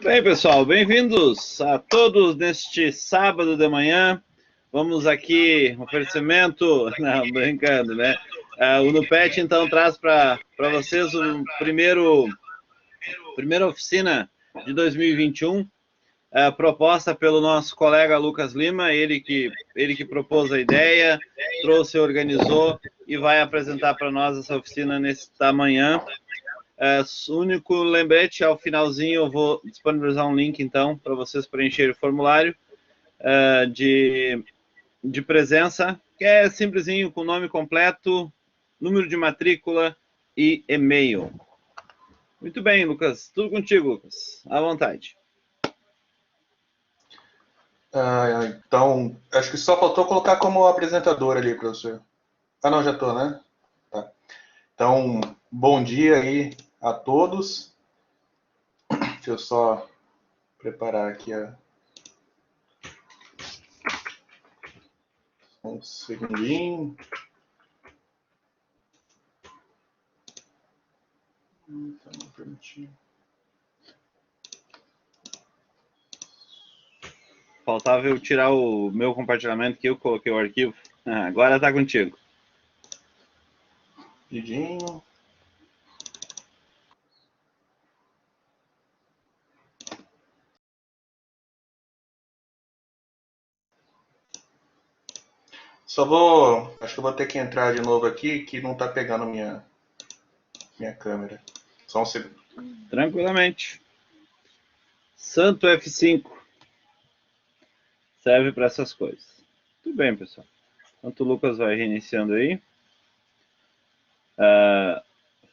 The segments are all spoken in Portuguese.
Bem, pessoal, bem-vindos a todos neste sábado de manhã. Vamos aqui, oferecimento, não, brincando, né? O Nupet, então, traz para vocês o primeira oficina de 2021, proposta pelo nosso colega Lucas Lima, ele que propôs a ideia, trouxe, organizou e vai apresentar para nós essa oficina nesta manhã. O único lembrete, ao finalzinho eu vou disponibilizar um link, então, para vocês preencherem o formulário de presença, que é simplesinho, com nome completo, número de matrícula e e-mail. Muito bem, Lucas. Tudo contigo, Lucas. À vontade. Então, acho que só faltou colocar como apresentador ali, professor. Ah, não, já estou, né? Tá. Então, bom dia aí a todos. Deixa eu só preparar aqui um segundinho. Tá, não permitiu. Faltava eu tirar o meu compartilhamento que eu coloquei o arquivo. Agora está contigo. Rapidinho. Acho que eu vou ter que entrar de novo aqui, que não está pegando minha câmera. Só um segundo. Tranquilamente. Santo F5. Serve para essas coisas. Tudo bem, pessoal. Enquanto o Lucas vai reiniciando aí.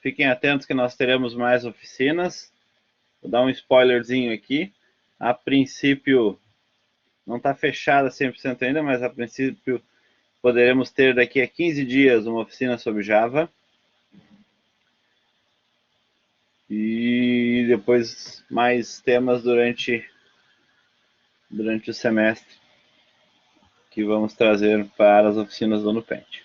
Fiquem atentos que nós teremos mais oficinas. Vou dar um spoilerzinho aqui. A princípio, não está fechada 100% ainda, mas a princípio poderemos ter daqui a 15 dias uma oficina sobre Java. E depois mais temas durante o semestre que vamos trazer para as oficinas do Nupet.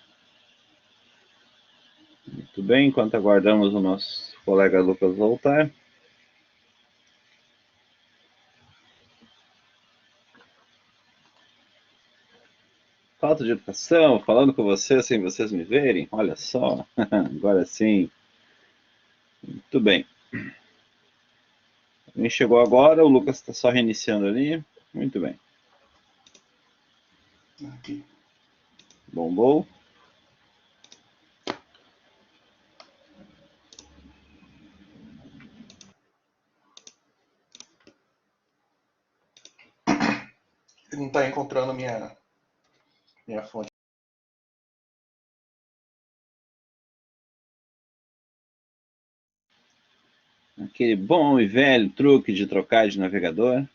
Muito bem, enquanto aguardamos o nosso colega Lucas voltar. Falta de educação, falando com vocês sem vocês me verem. Olha só, agora sim. Muito bem. Alguém chegou agora, o Lucas está só reiniciando ali. Muito bem. Aqui. Bombou. Ele não está encontrando minha fonte. Aquele bom e velho truque de trocar de navegador.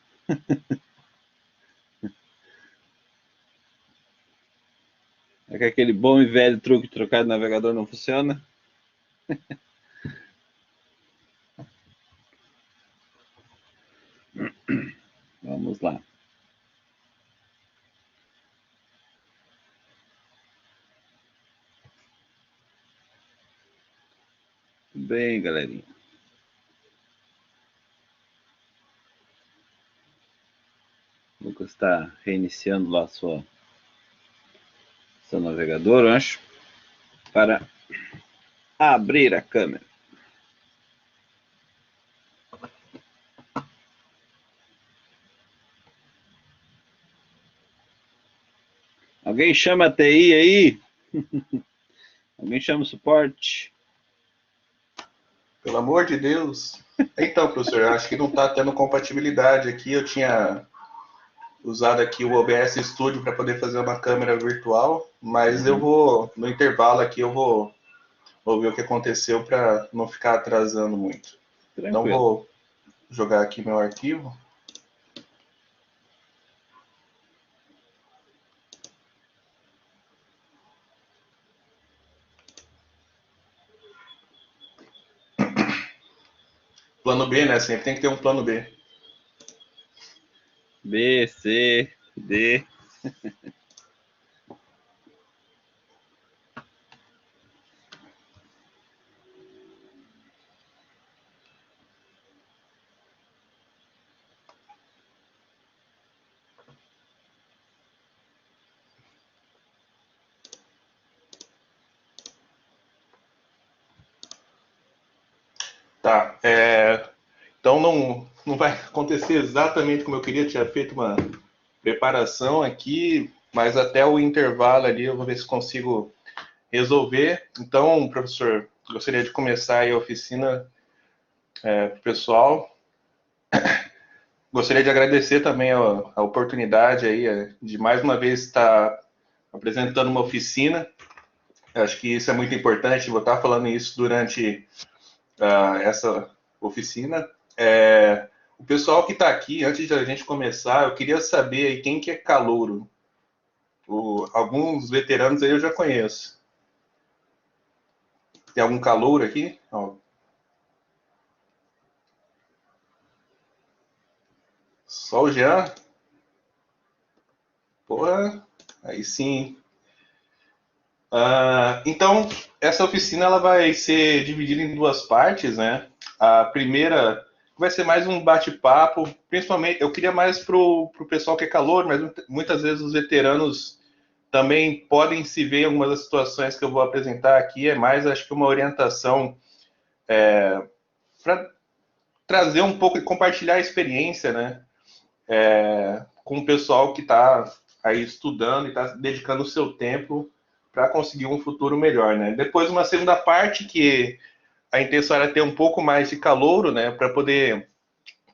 É que aquele bom e velho truque de trocar de navegador não funciona. Vamos lá. Tudo bem, galerinha. O Lucas está reiniciando lá seu navegador, eu acho, para abrir a câmera. Alguém chama a TI aí? Alguém chama o suporte? Pelo amor de Deus. Então, professor, acho que não está tendo compatibilidade aqui. Eu tinha usado aqui o OBS Studio para poder fazer uma câmera virtual, mas eu vou, no intervalo aqui, eu vou ver o que aconteceu para não ficar atrasando muito. Então, Tranquilo. vou jogar aqui meu arquivo. Plano B, né? Sempre tem que ter um plano B. B, C, D. Tá. Então não vai acontecer exatamente como eu queria. Tinha feito uma preparação aqui, mas até o intervalo ali eu vou ver se consigo resolver. Então, professor, gostaria de começar aí a oficina pro pessoal. Gostaria de agradecer também a oportunidade aí de mais uma vez estar apresentando uma oficina. Eu acho que isso é muito importante, vou estar falando isso durante essa oficina. O pessoal que está aqui, antes de a gente começar, eu queria saber aí quem que é calouro. Alguns veteranos aí eu já conheço. Tem algum calouro aqui? Ó. Só o Jean? Porra, aí sim. Então, essa oficina ela vai ser dividida em duas partes, né? A primeira vai ser mais um bate-papo, principalmente, eu queria mais pro pessoal que é calor, mas muitas vezes os veteranos também podem se ver em algumas das situações que eu vou apresentar aqui, é mais, acho que uma orientação para trazer um pouco e compartilhar a experiência, né? Com o pessoal que está aí estudando e está dedicando o seu tempo para conseguir um futuro melhor, né? Depois uma segunda parte que a intenção era ter um pouco mais de calouro, né? Para poder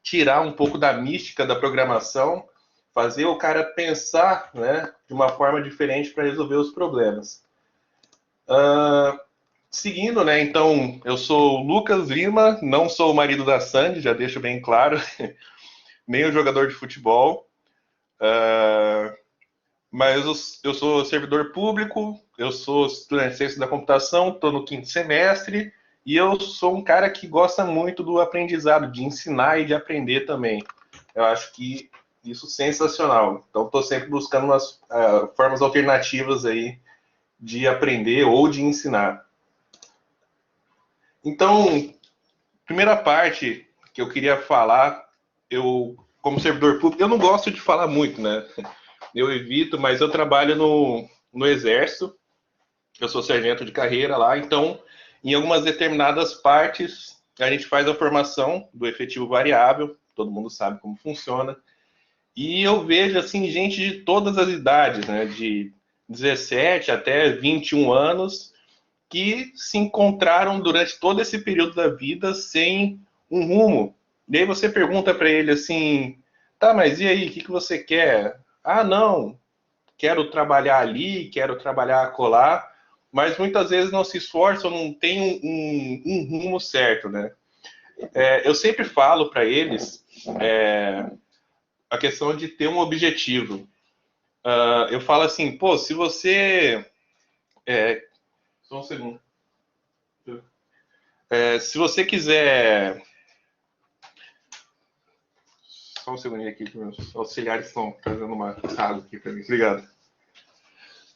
tirar um pouco da mística da programação, fazer o cara pensar, né? De uma forma diferente para resolver os problemas. Seguindo, né? Então, eu sou o Lucas Lima, não sou o marido da Sandy, já deixo bem claro, nem o jogador de futebol. Mas eu sou servidor público, eu sou estudante de ciência da computação, estou no 5º semestre, e eu sou um cara que gosta muito do aprendizado, de ensinar e de aprender também. Eu acho que isso é sensacional. Então, estou sempre buscando umas formas alternativas aí de aprender ou de ensinar. Então, primeira parte que eu queria falar, eu, como servidor público, eu não gosto de falar muito, né? Eu evito, mas eu trabalho no Exército, eu sou sargento de carreira lá, então, em algumas determinadas partes, a gente faz a formação do efetivo variável, todo mundo sabe como funciona, e eu vejo, assim, gente de todas as idades, né, de 17 até 21 anos, que se encontraram durante todo esse período da vida sem um rumo. E aí você pergunta para ele assim, tá, mas e aí, o que você quer? Ah, não, quero trabalhar ali, quero trabalhar acolá, mas muitas vezes não se esforçam, não tem um rumo certo, né? Eu sempre falo para eles a questão de ter um objetivo. Eu falo assim, pô, se você... só um segundo. Se você quiser... Só um segundinho aqui, que meus auxiliares estão trazendo uma água aqui para mim. Obrigado.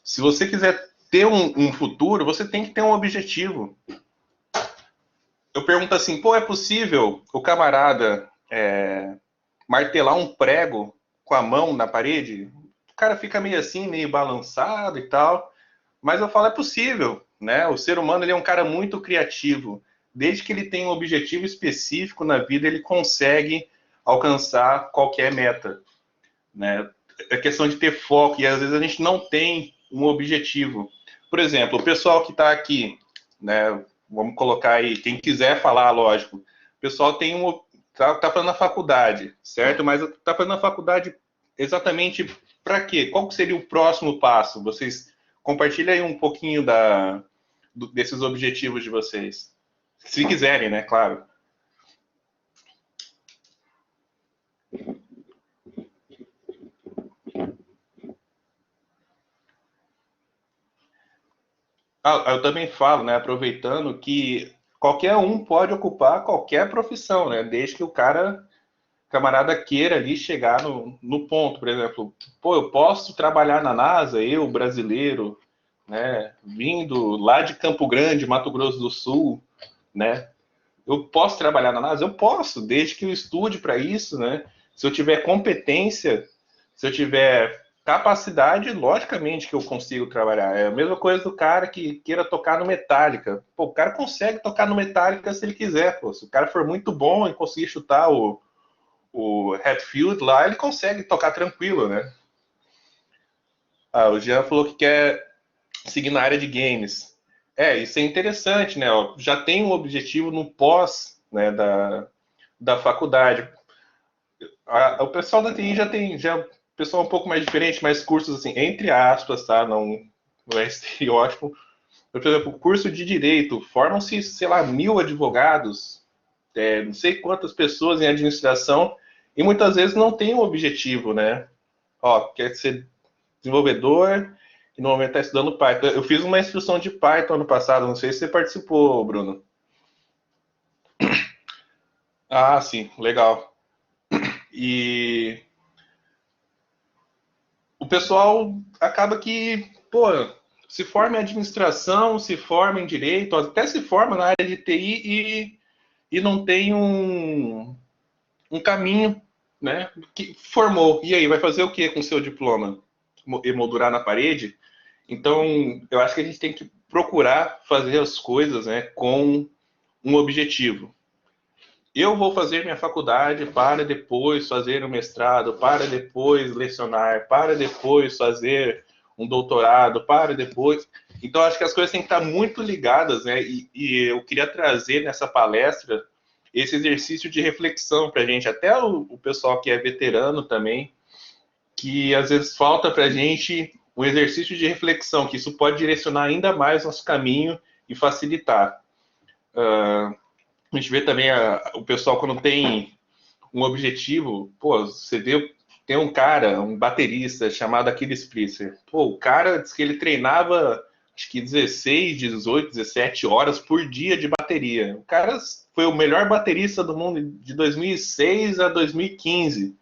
Se você quiser ter um futuro, você tem que ter um objetivo. Eu pergunto assim, pô, é possível o camarada martelar um prego com a mão na parede? O cara fica meio assim, meio balançado e tal. Mas eu falo, é possível, né? O ser humano ele é um cara muito criativo. Desde que ele tenha um objetivo específico na vida, ele consegue alcançar qualquer meta, né? É questão de ter foco, e às vezes a gente não tem um objetivo. Por exemplo, o pessoal que está aqui, né? Vamos colocar aí, quem quiser falar, lógico. O pessoal tem tá fazendo a faculdade, certo? Mas tá fazendo a faculdade exatamente para quê? Qual seria o próximo passo? Vocês compartilhem aí um pouquinho desses objetivos de vocês. Se quiserem, né? Claro. Eu também falo, né, aproveitando que qualquer um pode ocupar qualquer profissão, né, desde que o camarada queira ali chegar no ponto, por exemplo, pô, eu posso trabalhar na NASA, eu, brasileiro, né, vindo lá de Campo Grande, Mato Grosso do Sul, né, eu posso trabalhar na NASA? Eu posso, desde que eu estude para isso, né, se eu tiver competência, se eu tiver capacidade, logicamente que eu consigo trabalhar. É a mesma coisa do cara que queira tocar no Metallica. Pô, o cara consegue tocar no Metallica se ele quiser, pô. Se o cara for muito bom e conseguir chutar o Hatfield lá, ele consegue tocar tranquilo, né? Ah, o Jean falou que quer seguir na área de games. Isso é interessante, né? Ó, já tem um objetivo no pós, né, da faculdade. O pessoal da TI já tem, o pessoal um pouco mais diferente, mais cursos assim, entre aspas, tá? Não é estereótipo. Por exemplo, o curso de direito, formam-se, sei lá, 1.000 advogados, não sei quantas pessoas em administração, e muitas vezes não tem um objetivo, né? Ó, quer ser desenvolvedor e no momento está estudando Python. Eu fiz uma instrução de Python ano passado, não sei se você participou, Bruno. Ah, sim, legal. E o pessoal acaba que, pô, se forma em administração, se forma em direito, até se forma na área de TI e não tem um caminho, né? Que formou. E aí, vai fazer o que com o seu diploma? Emoldurar na parede? Então, eu acho que a gente tem que procurar fazer as coisas, né, com um objetivo. Eu vou fazer minha faculdade para depois fazer um mestrado, para depois lecionar, para depois fazer um doutorado, para depois. Então, acho que as coisas têm que estar muito ligadas, né? E eu queria trazer nessa palestra esse exercício de reflexão para a gente, até o pessoal que é veterano também, que às vezes falta para a gente um exercício de reflexão, que isso pode direcionar ainda mais nosso caminho e facilitar. A gente vê também o pessoal quando tem um objetivo, pô, você vê, tem um cara, um baterista chamado Aquiles Priester. Pô, o cara diz que ele treinava acho que 16, 18, 17 horas por dia de bateria. O cara foi o melhor baterista do mundo de 2006 a 2015,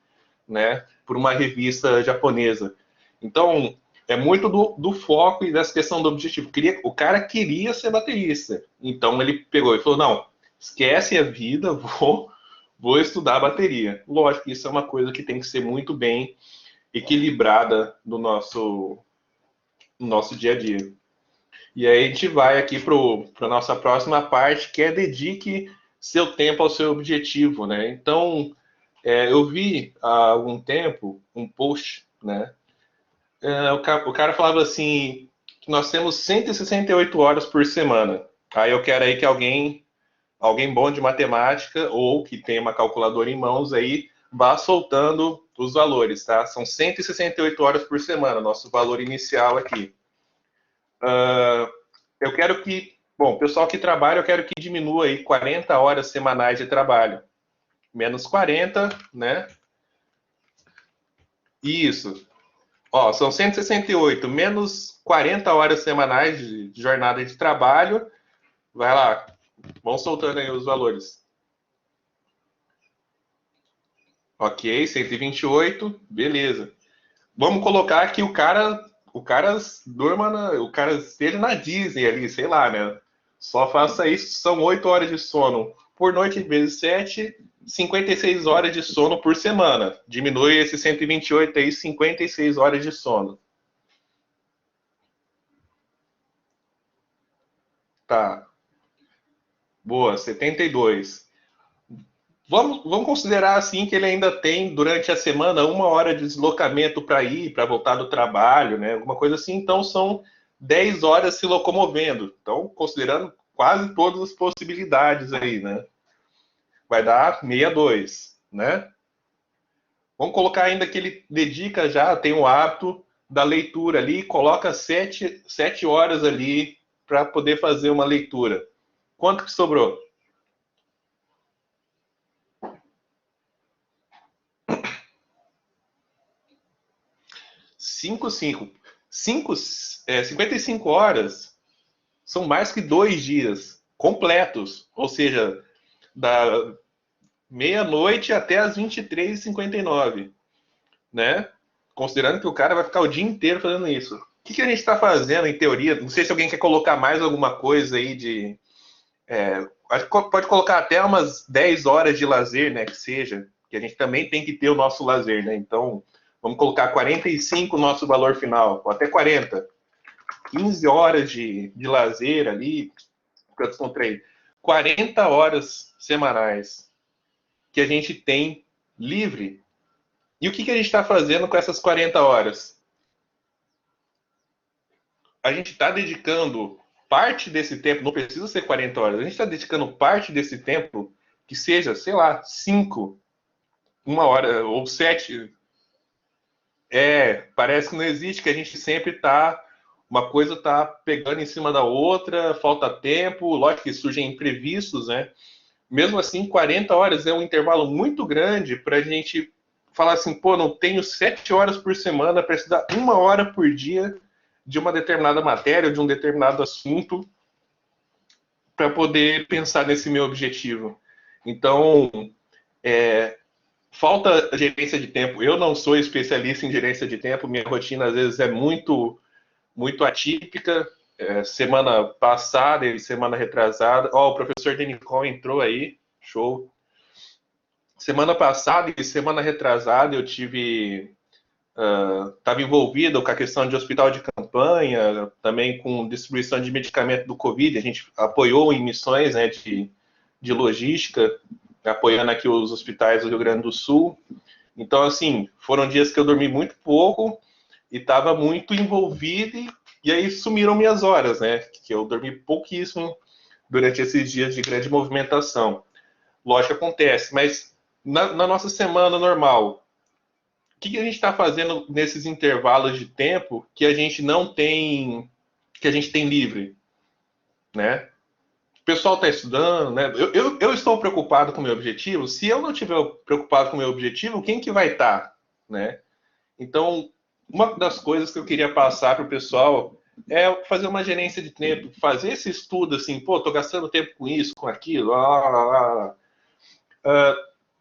né? Por uma revista japonesa. Então, é muito do foco e dessa questão do objetivo. O cara queria ser baterista. Então, ele pegou e falou, não, esquece a vida, vou estudar bateria. Lógico que isso é uma coisa que tem que ser muito bem equilibrada no nosso dia a dia. E aí a gente vai aqui para a nossa próxima parte, que é dedique seu tempo ao seu objetivo, né? Então, eu vi há algum tempo um post, né? O cara falava assim, que nós temos 168 horas por semana. Aí eu quero aí que alguém bom de matemática ou que tenha uma calculadora em mãos aí, vá soltando os valores, tá? São 168 horas por semana, nosso valor inicial aqui. Eu quero que, bom, o pessoal que trabalha, eu quero que diminua aí 40 horas semanais de trabalho. Menos 40, né? Isso. Ó, são 168 menos 40 horas semanais de jornada de trabalho. Vai lá, vão soltando aí os valores. Ok, 128, beleza. Vamos colocar que o cara durma, o cara esteja na Disney ali, sei lá, né? Só faça isso, são 8 horas de sono por noite vezes 7, 56 horas de sono por semana. Diminui esse 128 aí, 56 horas de sono. Tá. Boa, 72. Vamos considerar assim que ele ainda tem durante a semana 1 hora de deslocamento para ir, para voltar do trabalho, né? Alguma coisa assim. Então são 10 horas se locomovendo. Então, considerando quase todas as possibilidades aí, né? Vai dar 62, né? Vamos colocar ainda que ele dedica já, tem o hábito da leitura ali, coloca 7 horas ali para poder fazer uma leitura. Quanto que sobrou? 55 horas são mais que 2 dias completos, ou seja, da meia-noite até as 23h59, né? Considerando que o cara vai ficar o dia inteiro fazendo isso. O que a gente está fazendo, em teoria? Não sei se alguém quer colocar mais alguma coisa aí de... pode colocar até umas 10 horas de lazer, né? Que seja, que a gente também tem que ter o nosso lazer, né? Então, Vamos colocar 45 o nosso valor final, ou até 40. 15 horas de lazer ali, para descontrair. 40 horas semanais que a gente tem livre. E o que a gente está fazendo com essas 40 horas? A gente está dedicando parte desse tempo, não precisa ser 40 horas, a gente está dedicando parte desse tempo que seja, sei lá, 5, 1 hora ou 7. Parece que não existe, que a gente sempre está, uma coisa está pegando em cima da outra, falta tempo, lógico que surgem imprevistos, né? Mesmo assim, 40 horas é um intervalo muito grande para a gente falar assim, pô, não tenho 7 horas por semana para estudar 1 hora por dia de uma determinada matéria, de um determinado assunto, para poder pensar nesse meu objetivo. Então, falta gerência de tempo. Eu não sou especialista em gerência de tempo, minha rotina às vezes é muito, muito atípica. Semana passada e semana retrasada. O professor Denicol entrou aí, show. Semana passada e semana retrasada eu estava envolvido com a questão de hospital de campanha, também com distribuição de medicamento do Covid. A gente apoiou em missões, né, de logística, apoiando aqui os hospitais do Rio Grande do Sul. Então, assim, foram dias que eu dormi muito pouco e estava muito envolvido e aí sumiram minhas horas, né? Que eu dormi pouquíssimo durante esses dias de grande movimentação. Lógico que acontece, mas na nossa semana normal, o que a gente está fazendo nesses intervalos de tempo que a gente não tem, que a gente tem livre, né? O pessoal está estudando, né? Eu estou preocupado com o meu objetivo. Se eu não estiver preocupado com o meu objetivo, quem que vai estar, né? Então, uma das coisas que eu queria passar para o pessoal é fazer uma gerência de tempo, fazer esse estudo assim, pô, tô gastando tempo com isso, com aquilo,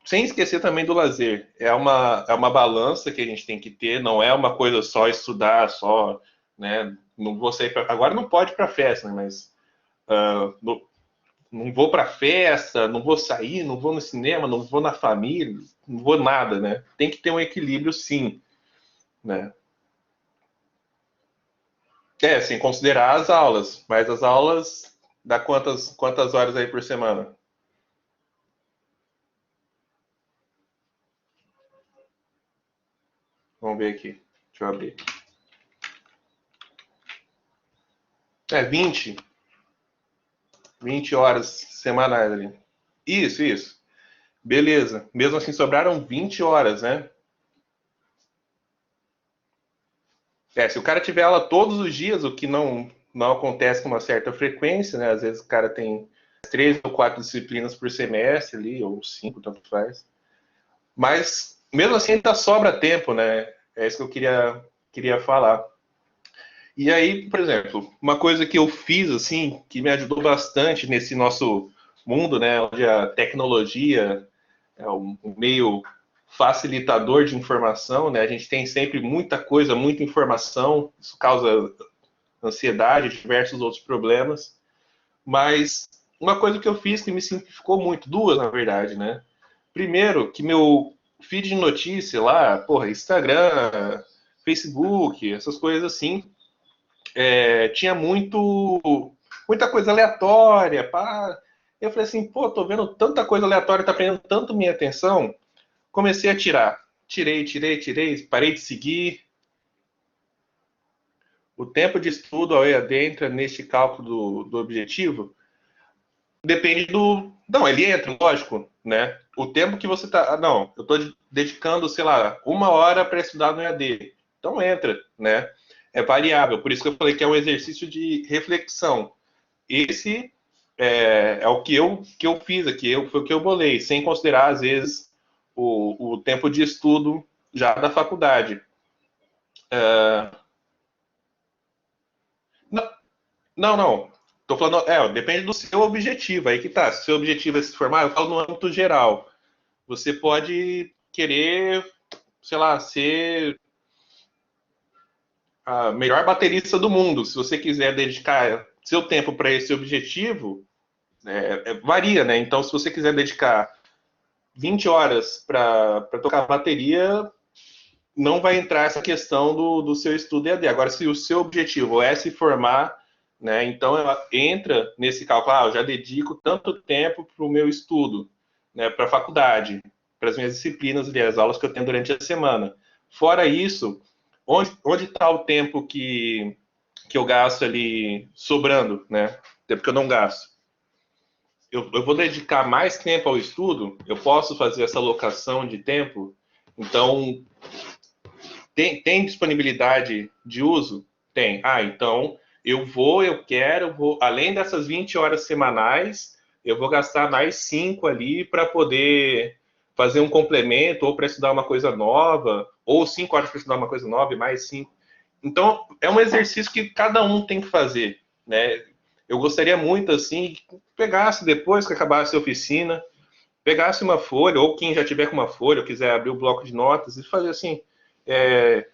sem esquecer também do lazer. É uma balança que a gente tem que ter, não é uma coisa só estudar, só, né? Não vou sair agora não pode para festa, né? Mas não vou para festa, não vou sair, não vou no cinema, não vou na família, não vou nada, né? Tem que ter um equilíbrio, sim, né? Sem considerar as aulas, mas as aulas dá quantas horas aí por semana? Vamos ver aqui. Deixa eu abrir. 20. 20 horas semanais ali. Isso. Beleza. Mesmo assim, sobraram 20 horas, né? Se o cara tiver aula todos os dias, o que não acontece com uma certa frequência, né? Às vezes o cara tem 3 ou 4 disciplinas por semestre ali, ou 5, tanto faz. Mas, mesmo assim, ainda sobra tempo, né? É isso que eu queria falar. E aí, por exemplo, uma coisa que eu fiz, assim, que me ajudou bastante nesse nosso mundo, né? Onde a tecnologia é um meio facilitador de informação, né? A gente tem sempre muita coisa, muita informação, isso causa ansiedade, diversos outros problemas. Mas uma coisa que eu fiz que me simplificou muito, duas, na verdade, né? Primeiro, que meu feed de notícia lá, porra, Instagram, Facebook, essas coisas assim, tinha muita coisa aleatória, pá. Eu falei assim, pô, tô vendo tanta coisa aleatória, tá prendendo tanto minha atenção. Comecei a tirar. Tirei, parei de seguir. O tempo de estudo ao EAD entra neste cálculo do objetivo? Depende do... Não, ele entra, lógico, né? O tempo que você tá... não, eu tô dedicando, sei lá, 1 hora para estudar no EAD. Então entra, né? É variável. Por isso que eu falei que é um exercício de reflexão. Esse é o que eu fiz aqui, foi o que eu bolei, sem considerar, às vezes, o tempo de estudo já da faculdade. Não. Tô falando, depende do seu objetivo. Aí que tá. Se o seu objetivo é se formar, eu falo no âmbito geral. Você pode querer, sei lá, ser a melhor baterista do mundo. Se você quiser dedicar seu tempo para esse objetivo, varia, né? Então, se você quiser dedicar 20 horas para tocar bateria, não vai entrar essa questão do seu estudo EAD. Agora, se o seu objetivo é se formar, né, então ela entra nesse cálculo, eu já dedico tanto tempo para o meu estudo, né, para a faculdade, para as minhas disciplinas e as aulas que eu tenho durante a semana. Fora isso, onde está o tempo que eu gasto ali sobrando, né? Tempo que eu não gasto. Eu vou dedicar mais tempo ao estudo, eu posso fazer essa alocação de tempo, então tem disponibilidade de uso? Tem. Então eu vou, além dessas 20 horas semanais, eu vou gastar mais 5 ali para poder fazer um complemento, ou para estudar uma coisa nova, ou 5 horas para estudar uma coisa nova e mais 5. Então, é um exercício que cada um tem que fazer, né? Eu gostaria muito, assim, que pegasse depois que acabasse a oficina, pegasse uma folha, ou quem já tiver com uma folha, ou quiser abrir o bloco de notas e fazer assim,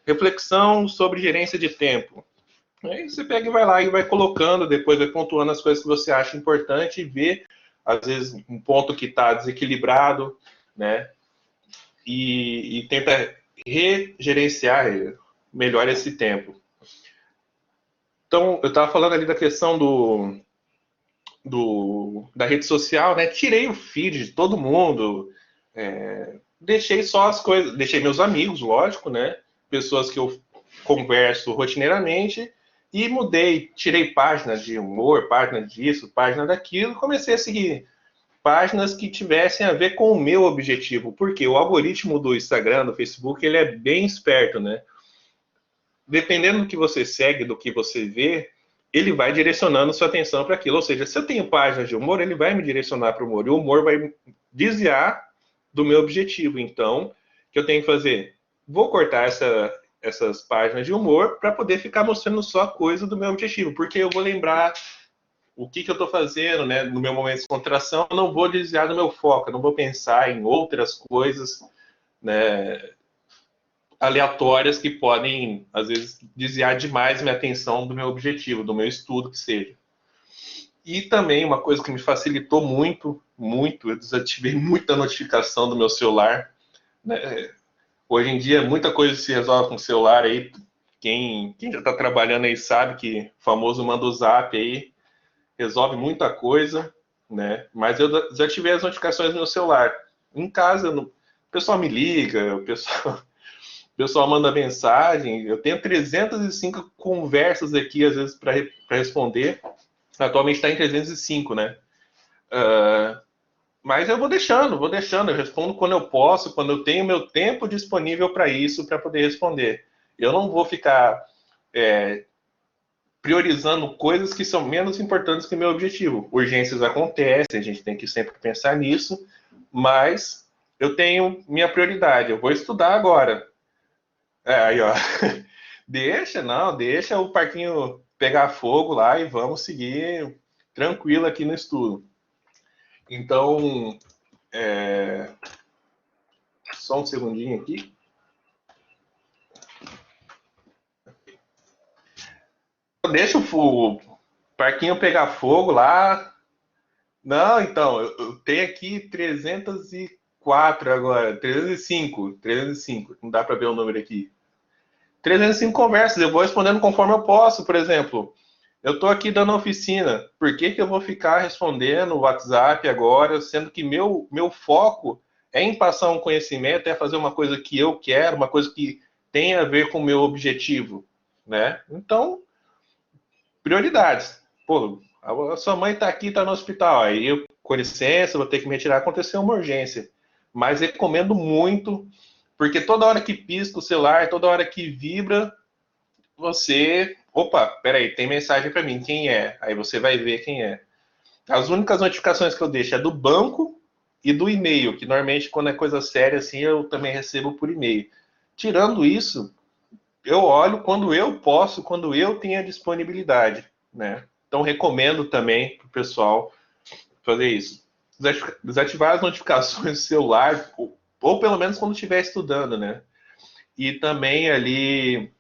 reflexão sobre gerência de tempo. Aí você pega e vai lá e vai colocando, depois vai pontuando as coisas que você acha importante e vê, às vezes, um ponto que está desequilibrado, né? E tenta regerenciar melhor esse tempo. Então, eu estava falando ali da questão da rede social, né? Tirei o feed de todo mundo, deixei só as coisas, deixei meus amigos, lógico, né? Pessoas que eu converso rotineiramente e mudei, tirei páginas de humor, página disso, página daquilo, comecei a seguir páginas que tivessem a ver com o meu objetivo, porque o algoritmo do Instagram, do Facebook, ele é bem esperto, né? Dependendo do que você segue, do que você vê, ele vai direcionando sua atenção para aquilo. Ou seja, se eu tenho páginas de humor, ele vai me direcionar para o humor. E o humor vai desviar do meu objetivo. Então, o que eu tenho que fazer? Vou cortar essas páginas de humor para poder ficar mostrando só a coisa do meu objetivo. Porque eu vou lembrar o que eu estou fazendo, né, no meu momento de concentração. Eu não vou desviar do meu foco. Eu não vou pensar em outras coisas, né, aleatórias que podem, às vezes, desviar demais minha atenção do meu objetivo, do meu estudo, que seja. E também uma coisa que me facilitou muito, muito, eu desativei muita notificação do meu celular, né? Hoje em dia, muita coisa se resolve com o celular aí. Quem já está trabalhando aí sabe que o famoso manda o zap aí, resolve muita coisa, né? Mas eu desativei as notificações do meu celular. Em casa, o pessoal me liga, o pessoal manda mensagem. Eu tenho 305 conversas aqui, às vezes, para responder. Atualmente está em 305, né? Mas eu vou deixando. Eu respondo quando eu posso, quando eu tenho meu tempo disponível para isso, para poder responder. Eu não vou ficar priorizando coisas que são menos importantes que o meu objetivo. Urgências acontecem, a gente tem que sempre pensar nisso, mas eu tenho minha prioridade. Eu vou estudar agora. Aí, ó. Deixa o parquinho pegar fogo lá e vamos seguir tranquilo aqui no estudo. Então, só um segundinho aqui. Deixa o parquinho pegar fogo lá. Não, então, eu tenho aqui 304 agora, 305, não dá para ver o número aqui. 305 conversas, eu vou respondendo conforme eu posso, por exemplo. Eu estou aqui dando oficina, por que eu vou ficar respondendo o WhatsApp agora, sendo que meu foco é em passar um conhecimento, é fazer uma coisa que eu quero, uma coisa que tem a ver com o meu objetivo, né? Então, prioridades. Pô, a sua mãe está aqui, está no hospital, aí eu, com licença, vou ter que me retirar, aconteceu uma urgência. Mas recomendo muito, porque toda hora que pisca o celular, toda hora que vibra, você... Opa, peraí, tem mensagem para mim, quem é? Aí você vai ver quem é. As únicas notificações que eu deixo é do banco e do e-mail, que normalmente quando é coisa séria assim, eu também recebo por e-mail. Tirando isso, eu olho quando eu posso, quando eu tenho a disponibilidade, né? Então recomendo também para o pessoal fazer isso. Desativar as notificações do celular, ou pelo menos quando estiver estudando, né? E também ali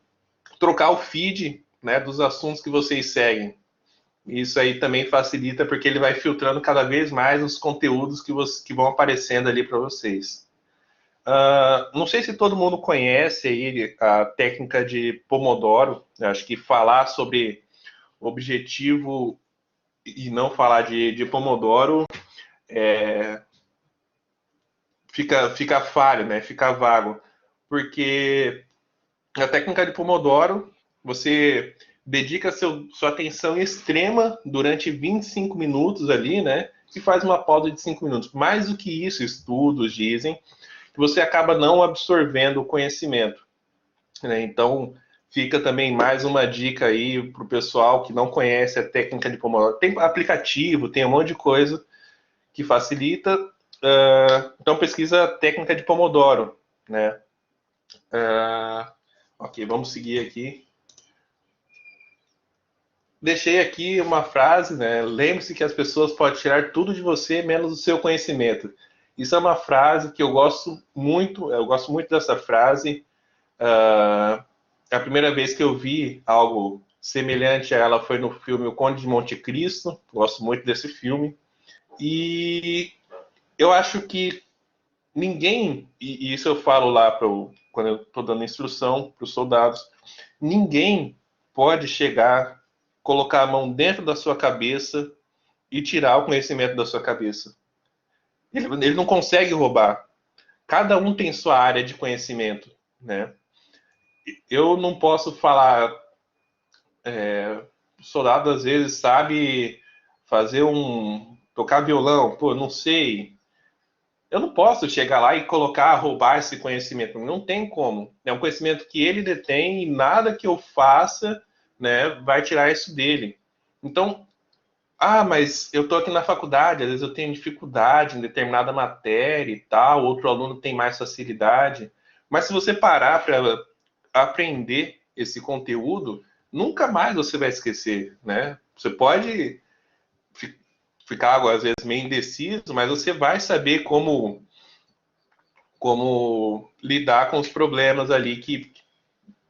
trocar o feed, né, dos assuntos que vocês seguem. Isso aí também facilita porque ele vai filtrando cada vez mais os conteúdos que vão aparecendo ali para vocês. Não sei se todo mundo conhece aí a técnica de Pomodoro. Eu acho que falar sobre objetivo e não falar de Pomodoro fica falho, né? Fica vago. Porque a técnica de Pomodoro, você dedica sua atenção extrema durante 25 minutos ali, né? E faz uma pausa de 5 minutos. Mais do que isso, estudos dizem que você acaba não absorvendo o conhecimento, né? Então, fica também mais uma dica aí para o pessoal que não conhece a técnica de Pomodoro. Tem aplicativo, tem um monte de coisa que facilita. Então, pesquisa a técnica de Pomodoro, né? Ok, vamos seguir aqui. Deixei aqui uma frase, né? Lembre-se que as pessoas podem tirar tudo de você, menos o seu conhecimento. Isso é uma frase que eu gosto muito dessa frase. A primeira vez que eu vi algo semelhante a ela foi no filme O Conde de Monte Cristo. Gosto muito desse filme. E eu acho que ninguém, e isso eu falo lá quando eu estou dando instrução para os soldados, ninguém pode chegar, colocar a mão dentro da sua cabeça e tirar o conhecimento da sua cabeça. Ele não consegue roubar. Cada um tem sua área de conhecimento, né? Eu não posso falar. O soldado às vezes sabe tocar violão, pô, não sei. Eu não posso chegar lá e roubar esse conhecimento. Não tem como. É um conhecimento que ele detém e nada que eu faça, né, vai tirar isso dele. Então, mas eu estou aqui na faculdade, às vezes eu tenho dificuldade em determinada matéria e tal, outro aluno tem mais facilidade. Mas se você parar para aprender esse conteúdo, nunca mais você vai esquecer, né? Você pode ficar às vezes meio indeciso, mas você vai saber como lidar com os problemas ali que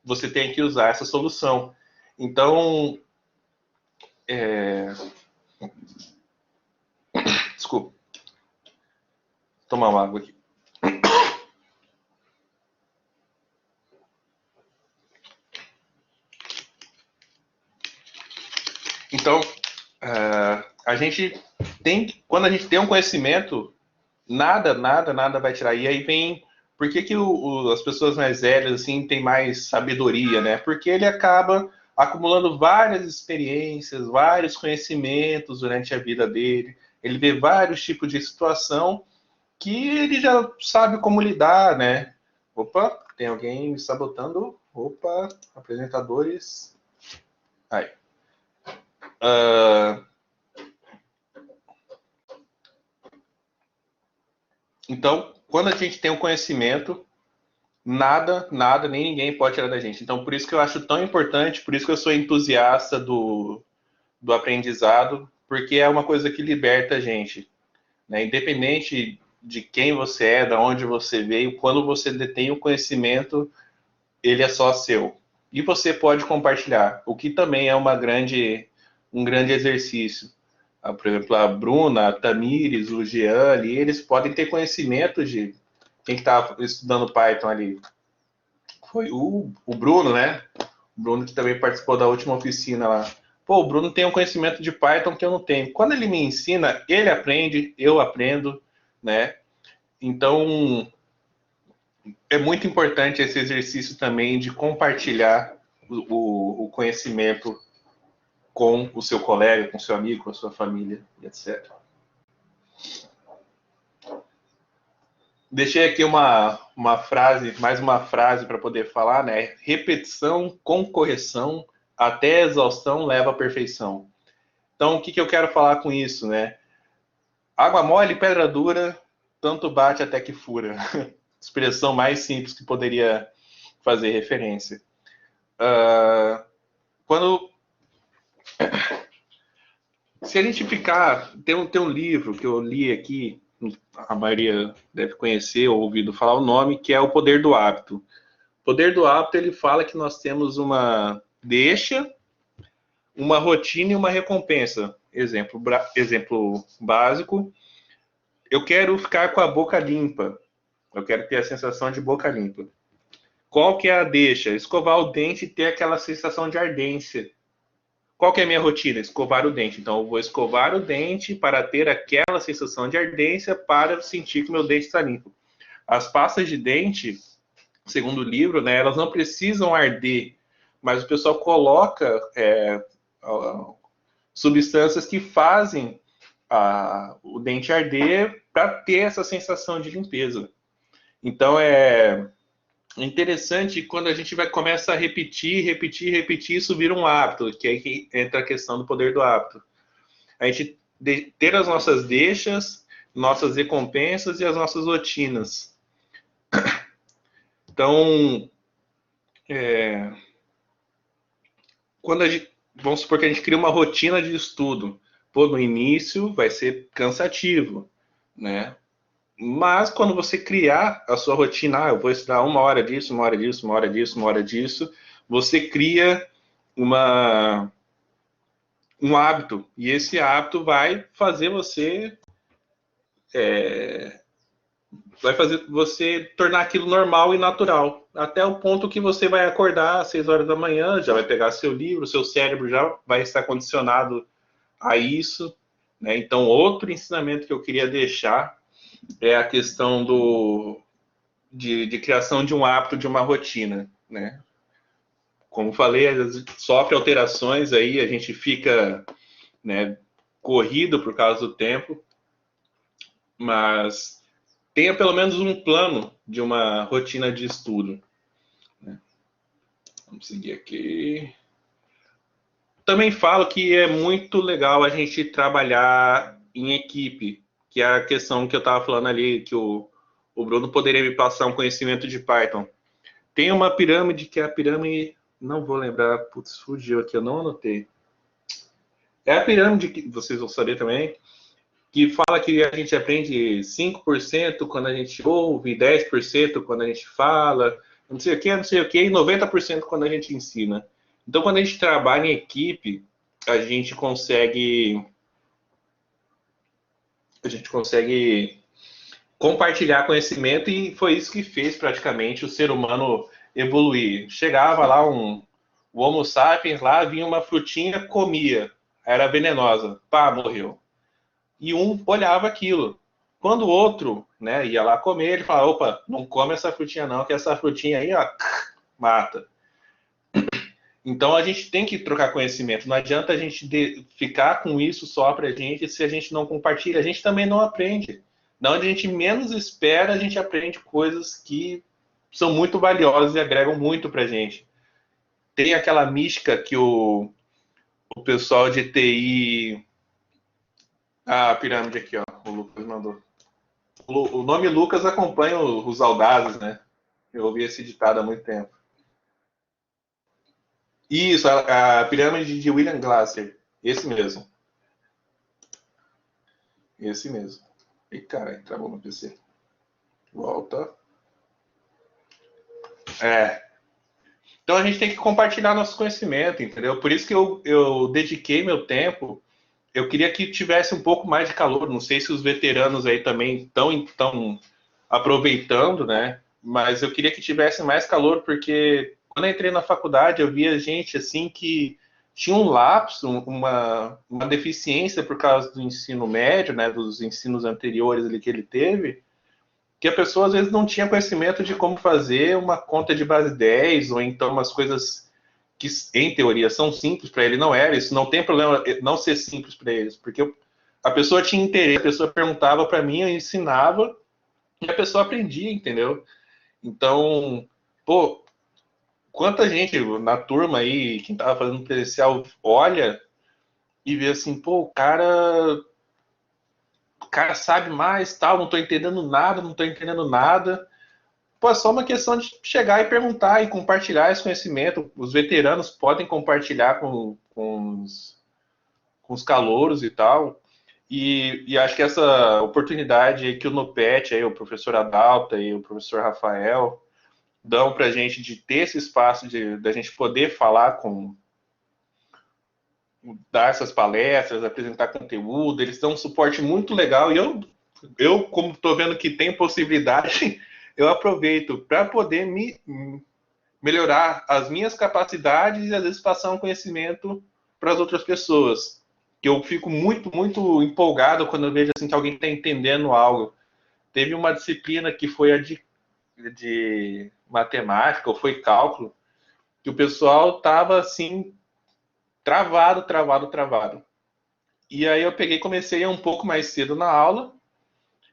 você tem que usar essa solução. Então, desculpa, vou tomar uma água aqui. Então, a gente quando a gente tem um conhecimento, nada vai tirar. E aí vem, por que as pessoas mais velhas assim têm mais sabedoria, né? Porque ele acaba acumulando várias experiências, vários conhecimentos durante a vida dele. Ele vê vários tipos de situação que ele já sabe como lidar, né? Opa, tem alguém me sabotando. Opa, apresentadores. Aí. Então, quando a gente tem um conhecimento, nada, nem ninguém pode tirar da gente. Então, por isso que eu acho tão importante, por isso que eu sou entusiasta do aprendizado, porque é uma coisa que liberta a gente, né? Independente de quem você é, de onde você veio, quando você detém o conhecimento, ele é só seu. E você pode compartilhar, o que também é um grande exercício. Por exemplo, a Bruna, a Tamires, o Jean ali, eles podem ter conhecimento de quem estava estudando Python ali. Foi o Bruno, né? O Bruno que também participou da última oficina lá. Pô, o Bruno tem um conhecimento de Python que eu não tenho. Quando ele me ensina, ele aprende, eu aprendo, né? Então, é muito importante esse exercício também de compartilhar o conhecimento com o seu colega, com o seu amigo, com a sua família, etc. Deixei aqui mais uma frase para poder falar, né? Repetição com correção até a exaustão leva à perfeição. Então, o que eu quero falar com isso, né? Água mole, pedra dura, tanto bate até que fura. Expressão mais simples que poderia fazer referência. Se a gente ficar... Tem um livro que eu li aqui, a maioria deve conhecer ou ouvido falar o nome, que é O Poder do Hábito. O Poder do Hábito, ele fala que nós temos uma deixa, uma rotina e uma recompensa. Exemplo básico, eu quero ficar com a boca limpa. Eu quero ter a sensação de boca limpa. Qual que é a deixa? Escovar o dente e ter aquela sensação de ardência. Qual que é a minha rotina? Escovar o dente. Então, eu vou escovar o dente para ter aquela sensação de ardência para sentir que meu dente está limpo. As pastas de dente, segundo o livro, né, elas não precisam arder, mas o pessoal coloca substâncias que fazem o dente arder para ter essa sensação de limpeza. Então, é interessante quando a gente começa a repetir, isso vira um hábito, que aí que entra a questão do poder do hábito. A gente ter as nossas deixas, nossas recompensas e as nossas rotinas. Então, quando vamos supor que a gente cria uma rotina de estudo, no início vai ser cansativo, né? Mas quando você criar a sua rotina, eu vou estudar 1 hora disso, 1 hora disso, 1 hora disso, 1 hora disso, você cria um hábito. E esse hábito vai fazer você tornar aquilo normal e natural. Até o ponto que você vai acordar às 6 horas da manhã, já vai pegar seu livro, seu cérebro já vai estar condicionado a isso, né? Então, outro ensinamento que eu queria deixar é a questão de criação de um hábito, de uma rotina, né? Como falei, às vezes sofre alterações aí, a gente fica, né, corrido por causa do tempo, mas tenha pelo menos um plano de uma rotina de estudo, né? Vamos seguir aqui. Também falo que é muito legal a gente trabalhar em equipe, que é a questão que eu estava falando ali, que o Bruno poderia me passar um conhecimento de Python. Tem uma pirâmide, que é a pirâmide... Não vou lembrar, putz, fugiu aqui, eu não anotei. É a pirâmide que vocês vão saber também, que fala que a gente aprende 5% quando a gente ouve, 10% quando a gente fala, não sei o que, e 90% quando a gente ensina. Então, quando a gente trabalha em equipe, a gente consegue compartilhar conhecimento, e foi isso que fez praticamente o ser humano evoluir. Chegava lá o Homo sapiens, lá vinha uma frutinha, comia, era venenosa, pá, morreu. E um olhava aquilo. Quando o outro, né, ia lá comer, ele falava, opa, não come essa frutinha não, que essa frutinha aí, ó, mata. Então a gente tem que trocar conhecimento. Não adianta a gente ficar com isso só pra gente se a gente não compartilha. A gente também não aprende. Da onde a gente menos espera, a gente aprende coisas que são muito valiosas e agregam muito pra gente. Tem aquela mística que o pessoal de TI... Ah, a pirâmide aqui, ó. O Lucas mandou. O nome Lucas acompanha os audazes, né? Eu ouvi esse ditado há muito tempo. Isso, a pirâmide de William Glasser. Esse mesmo. Esse mesmo. E, cara, travou no PC. Volta. Então a gente tem que compartilhar nosso conhecimento, entendeu? Por isso que eu dediquei meu tempo. Eu queria que tivesse um pouco mais de calor. Não sei se os veteranos aí também estão aproveitando, né? Mas eu queria que tivesse mais calor, porque quando eu entrei na faculdade, eu via gente assim que tinha um lapso, uma deficiência por causa do ensino médio, né? Dos ensinos anteriores ali que ele teve, que a pessoa às vezes não tinha conhecimento de como fazer uma conta de base 10, ou então umas coisas que, em teoria, são simples para ele. Não era, isso não tem problema não ser simples para eles, porque a pessoa tinha interesse, a pessoa perguntava para mim, eu ensinava, e a pessoa aprendia, entendeu? Então, pô, quanta gente na turma aí, quem tava fazendo presencial, olha e vê assim, pô, o cara sabe mais, tal, não tô entendendo nada. Pô, é só uma questão de chegar e perguntar e compartilhar esse conhecimento. Os veteranos podem compartilhar com os calouros e tal. E acho que essa oportunidade aí que o Nopet, aí, o professor Adalta e o professor Rafael dão para a gente de ter esse espaço da gente poder falar dar essas palestras, apresentar conteúdo, eles dão um suporte muito legal, e eu como estou vendo que tem possibilidade, eu aproveito para poder melhorar as minhas capacidades e às vezes passar um conhecimento para as outras pessoas. Que eu fico muito, muito empolgado quando eu vejo assim, que alguém está entendendo algo. Teve uma disciplina que foi a de matemática, ou foi cálculo, que o pessoal estava assim, travado. E aí eu peguei e comecei a ir um pouco mais cedo na aula,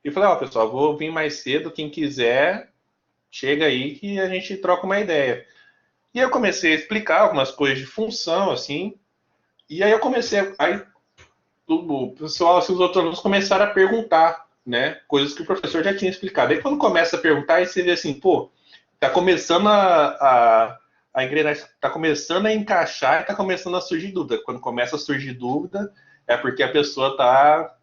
e falei, ó, pessoal, vou vir mais cedo, quem quiser, chega aí que a gente troca uma ideia. E eu comecei a explicar algumas coisas de função, assim, e aí eu comecei, aí o pessoal, assim, os outros alunos começaram a perguntar, né, coisas que o professor já tinha explicado. Aí quando começa a perguntar, aí você vê assim, pô, tá começando a engrenagem, tá começando a encaixar e tá começando a surgir dúvida. Quando começa a surgir dúvida, é porque a pessoa tá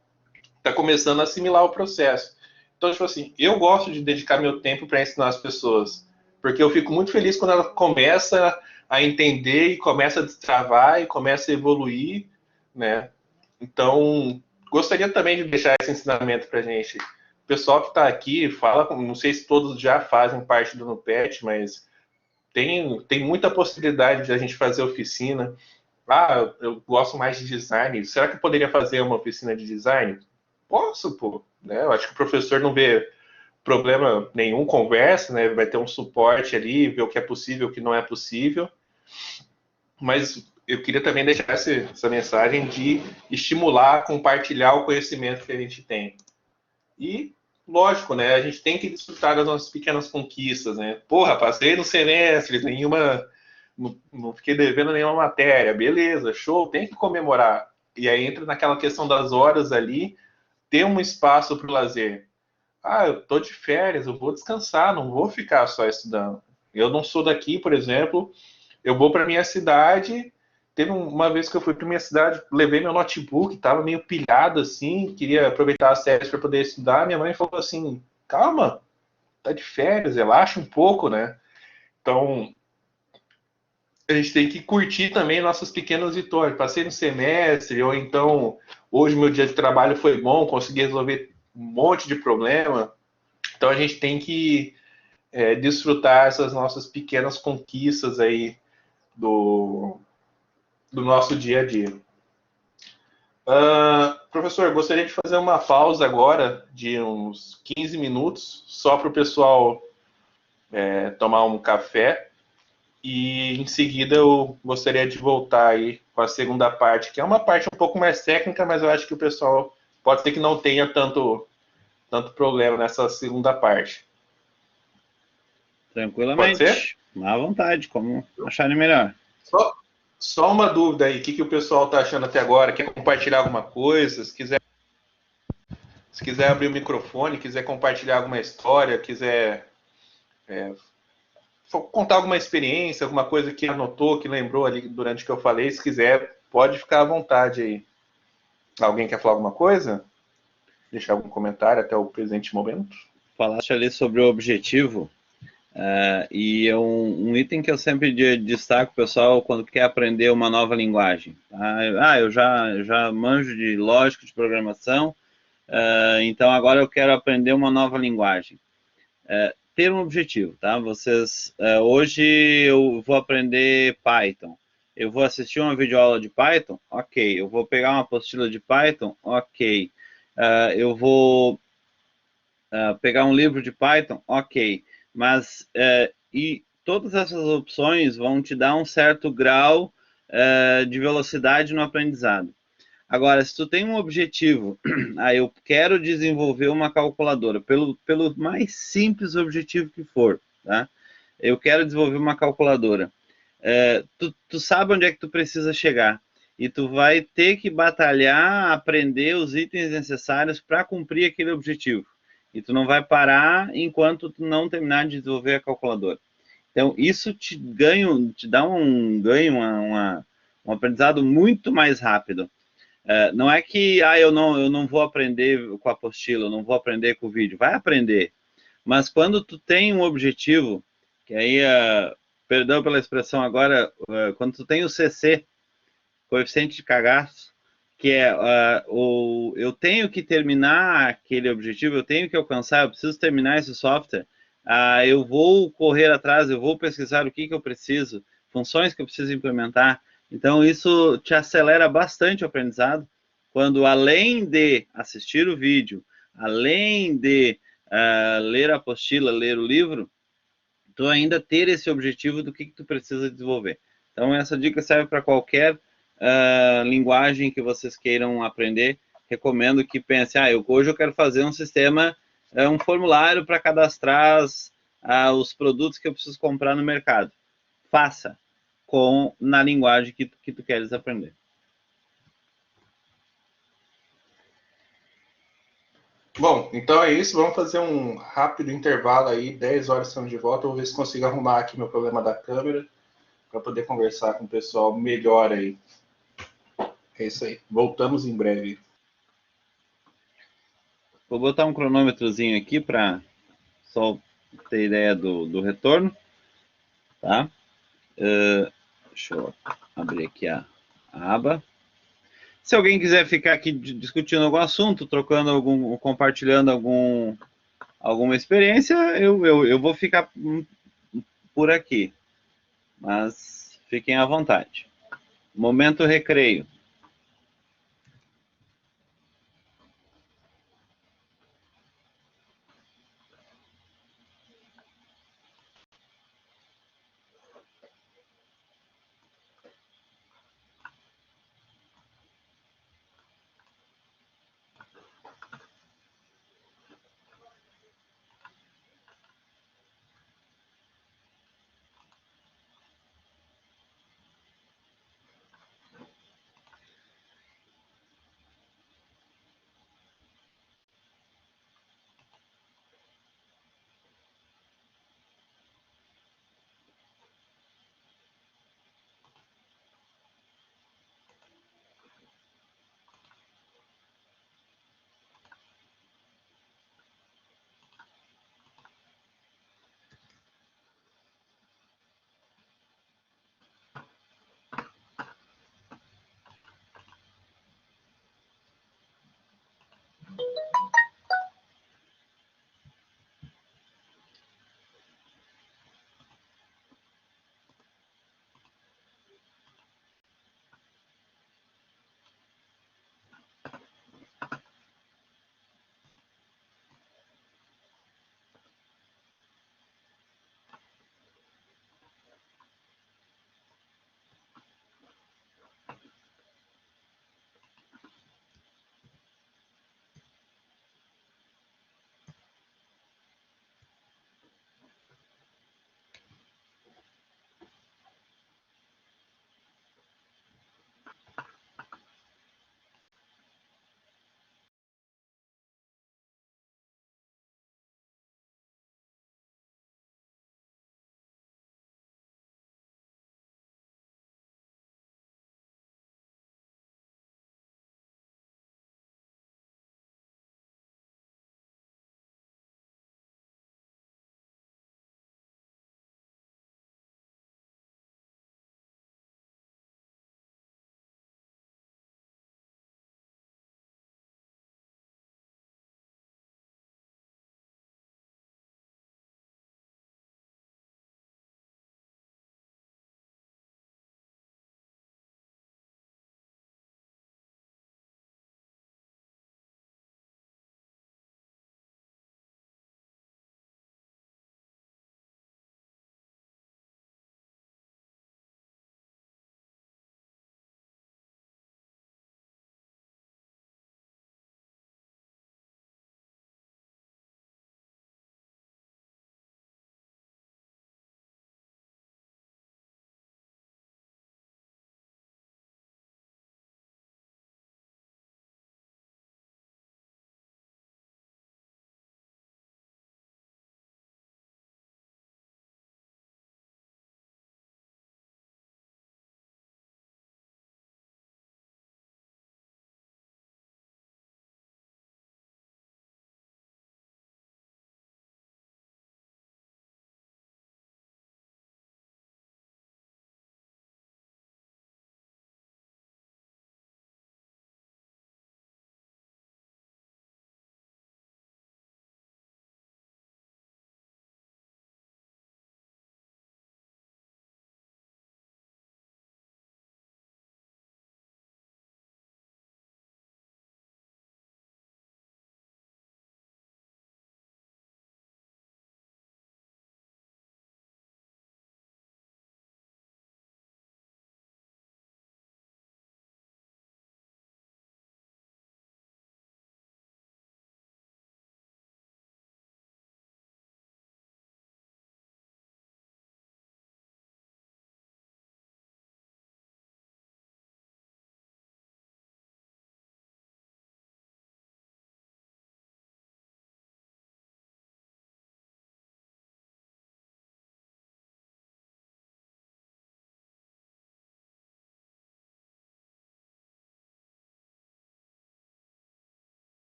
começando a assimilar o processo. Então, tipo assim, eu gosto de dedicar meu tempo para ensinar as pessoas, porque eu fico muito feliz quando ela começa a entender e começa a destravar e começa a evoluir, né? Então, gostaria também de deixar esse ensinamento para a gente. O pessoal que está aqui, fala, não sei se todos já fazem parte do NUPET, mas tem muita possibilidade de a gente fazer oficina. Ah, eu gosto mais de design. Será que eu poderia fazer uma oficina de design? Posso, pô. Né? Eu acho que o professor não vê problema nenhum, conversa, né? Vai ter um suporte ali, ver o que é possível, o que não é possível. Mas eu queria também deixar essa mensagem de estimular, compartilhar o conhecimento que a gente tem. E, lógico, né? A gente tem que desfrutar das nossas pequenas conquistas, né? Porra, passei no semestre, não fiquei devendo nenhuma matéria, beleza, show, tem que comemorar. E aí entra naquela questão das horas ali, ter um espaço para o lazer. Ah, eu tô de férias, eu vou descansar, não vou ficar só estudando. Eu não sou daqui, por exemplo, eu vou para minha cidade. Teve uma vez que eu fui para minha cidade, levei meu notebook, estava meio pilhado assim, queria aproveitar as férias para poder estudar. Minha mãe falou assim: calma, tá de férias, relaxa um pouco, né? Então, a gente tem que curtir também nossas pequenas vitórias. Passei no semestre, ou então, hoje meu dia de trabalho foi bom, consegui resolver um monte de problema. Então, a gente tem que desfrutar essas nossas pequenas conquistas aí do nosso dia a dia. Professor, gostaria de fazer uma pausa agora de uns 15 minutos, só para o pessoal tomar um café, e em seguida eu gostaria de voltar aí com a segunda parte, que é uma parte um pouco mais técnica, mas eu acho que o pessoal pode ser que não tenha tanto problema nessa segunda parte. Pode ser? Tranquilamente. À vontade, como acharem melhor. Só uma dúvida aí, o que o pessoal está achando até agora? Quer compartilhar alguma coisa? Se quiser abrir o microfone, quiser compartilhar alguma história, quiser contar alguma experiência, alguma coisa que anotou, que lembrou ali durante que eu falei, se quiser, pode ficar à vontade aí. Alguém quer falar alguma coisa? Deixar algum comentário até o presente momento? Falaste ali sobre o objetivo, e é um item que eu sempre destaco, pessoal, quando quer aprender uma nova linguagem. Tá? Eu já manjo de lógica de programação, então agora eu quero aprender uma nova linguagem. Ter um objetivo, tá? Hoje eu vou aprender Python. Eu vou assistir uma videoaula de Python? Ok. Eu vou pegar uma apostila de Python? Ok. Eu vou pegar um livro de Python? Ok. Mas e todas essas opções vão te dar um certo grau de velocidade no aprendizado. Agora, se tu tem um objetivo, eu quero desenvolver uma calculadora, pelo mais simples objetivo que for, tá? Eu quero desenvolver uma calculadora. Tu sabe onde é que tu precisa chegar. E tu vai ter que batalhar, aprender os itens necessários para cumprir aquele objetivo. E tu não vai parar enquanto tu não terminar de desenvolver a calculadora. Então, isso te dá um ganho, um aprendizado muito mais rápido. Não é que eu não vou aprender com a apostila, eu não vou aprender com o vídeo. Vai aprender. Mas quando tu tem um objetivo, que aí, perdão pela expressão agora, quando tu tem o CC, coeficiente de cagaço, que é eu tenho que terminar aquele objetivo, eu tenho que alcançar, eu preciso terminar esse software, eu vou correr atrás, eu vou pesquisar o que eu preciso, funções que eu preciso implementar. Então, isso te acelera bastante o aprendizado, quando além de assistir o vídeo, além de ler a apostila, ler o livro, tu ainda ter esse objetivo do que tu precisa desenvolver. Então, essa dica serve para qualquer linguagem que vocês queiram aprender. Recomendo que pense, hoje eu quero fazer um sistema, um formulário para cadastrar os produtos que eu preciso comprar no mercado. Faça na linguagem que tu queres aprender. Bom, então é isso. Vamos fazer um rápido intervalo aí. 10 horas estamos de volta. Eu vou ver se consigo arrumar aqui meu problema da câmera para poder conversar com o pessoal melhor aí. É isso aí. Voltamos em breve. Vou botar um cronômetrozinho aqui para só ter ideia do retorno. Tá? Deixa eu abrir aqui a aba. Se alguém quiser ficar aqui discutindo algum assunto, compartilhando alguma experiência, eu vou ficar por aqui. Mas fiquem à vontade. Momento recreio.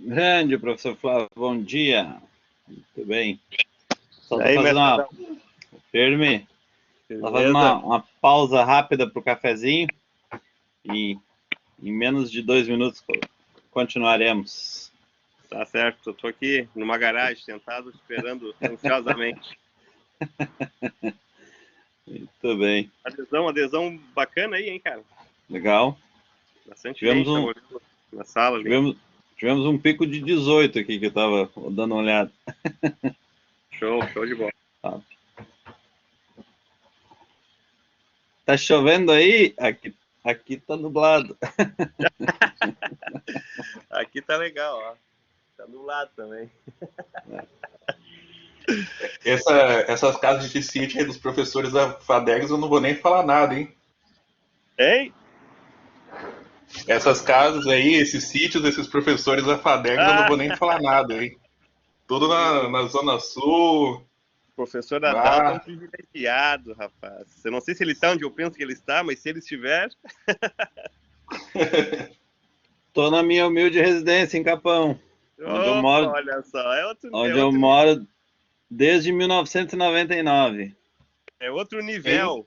Grande, professor Flávio, bom dia. Muito bem. Só E tô aí, fazendo mestre uma... Adão, Firme. Tô fazendo beleza? uma pausa rápida pro cafezinho e em menos de 2 minutos continuaremos. Tá certo, eu tô aqui numa garagem, sentado, esperando ansiosamente. Muito bem. Adesão bacana aí, hein, cara? Legal. Bastante Tivemos gente, tava olhando na sala ali. tivemos um pico de 18 aqui que eu tava dando uma olhada. Show de bola. Tá chovendo aí? Aqui tá nublado. Aqui tá legal, ó. Tá do lado também. Essas casas de sítio aí dos professores da FADEGS eu não vou nem falar nada, hein? Hein? Essas casas aí, esses sítios desses professores da FADEGS eu não vou nem falar nada, hein? Tudo na Zona Sul. O professor Adão tá um privilegiado, rapaz. Eu não sei se ele tá onde eu penso que ele está, mas se ele estiver... Tô na minha humilde residência em Capão, onde eu moro, olha só, eu moro desde 1999. É outro nível.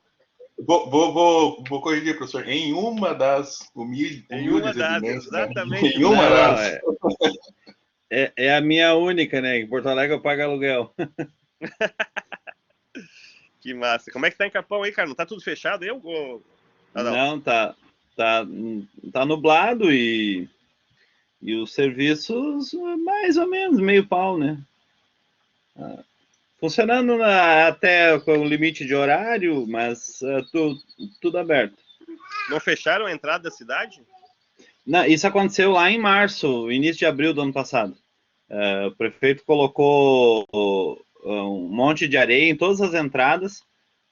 Vou corrigir, professor. Em uma das humildes residências. Exatamente. Em uma das. É a minha única, né? Em Porto Alegre eu pago aluguel. Que massa. Como é que tá em Capão aí, cara? Não tá tudo fechado aí? Não, tá nublado e os serviços mais ou menos, meio pau, né? Funcionando até com o limite de horário, mas tudo aberto. Não fecharam a entrada da cidade? Não, isso aconteceu lá em março, início de abril do ano passado. O prefeito colocou um monte de areia em todas as entradas,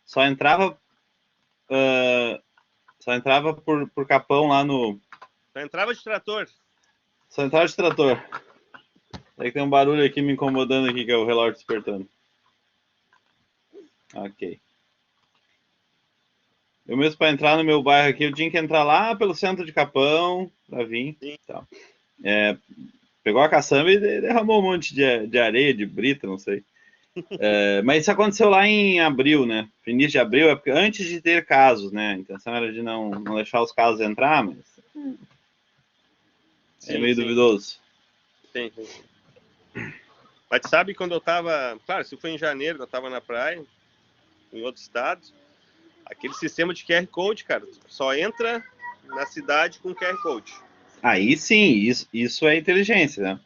só entrava por Capão lá no... Só entrava de trator. Só entrava de trator. Aí tem um barulho aqui me incomodando aqui, que é o relógio despertando. Ok. Eu mesmo, para entrar no meu bairro aqui, eu tinha que entrar lá pelo centro de Capão para vir. Então, pegou a caçamba e derramou um monte de areia, de brita, não sei. Mas isso aconteceu lá em abril, né? Início de abril, antes de ter casos, né? A intenção era de não deixar os casos entrar, mas é meio duvidoso. Sim. Mas sabe, quando eu tava... Claro, se foi em janeiro, que eu tava na praia, em outro estado, aquele sistema de QR Code, cara, só entra na cidade com QR Code. Aí sim, isso é inteligência, né?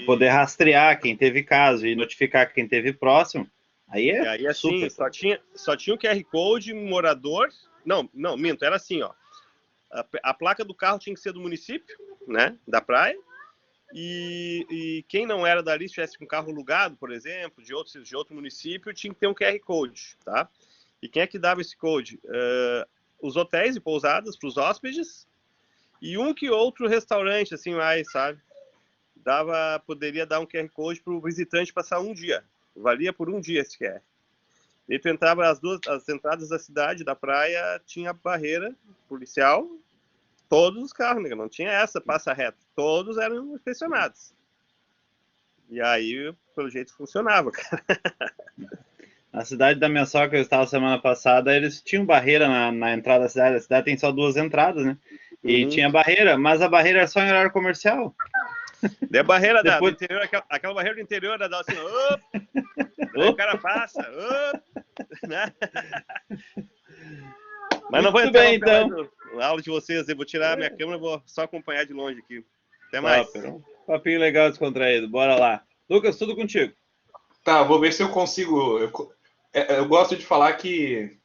Poder rastrear quem teve caso e notificar quem teve próximo, aí é aí, assim, super. Só tinha o QR Code, morador... Não, minto, era assim, ó. A placa do carro tinha que ser do município, né, da praia, e quem não era dali, se tivesse com carro alugado, por exemplo, de outro município, tinha que ter um QR Code, tá? E quem é que dava esse code? Os hotéis e pousadas para os hóspedes, e um que outro restaurante, assim, mais, sabe? Poderia dar um QR Code para o visitante passar um dia. Valia por um dia esse QR. E tu entrava, as entradas da cidade, da praia, tinha barreira policial, todos os carros, né? Não tinha essa passa reto. Todos eram inspecionados. E aí, pelo jeito, funcionava, cara. Na cidade da minha sogra, que eu estava semana passada, eles tinham barreira na entrada da cidade. A cidade tem só 2 entradas, né? E tinha barreira, mas a barreira era só em horário comercial. E a barreira do interior, aquela barreira do interior, dá assim, aí o cara passa, né? Mas não vou entrar bem, então. na aula de vocês, eu vou tirar a minha câmera e vou só acompanhar de longe aqui. Até mais. Um papinho legal, descontraído. Bora lá. Lucas, tudo contigo. Tá, vou ver se eu consigo. Eu gosto de falar que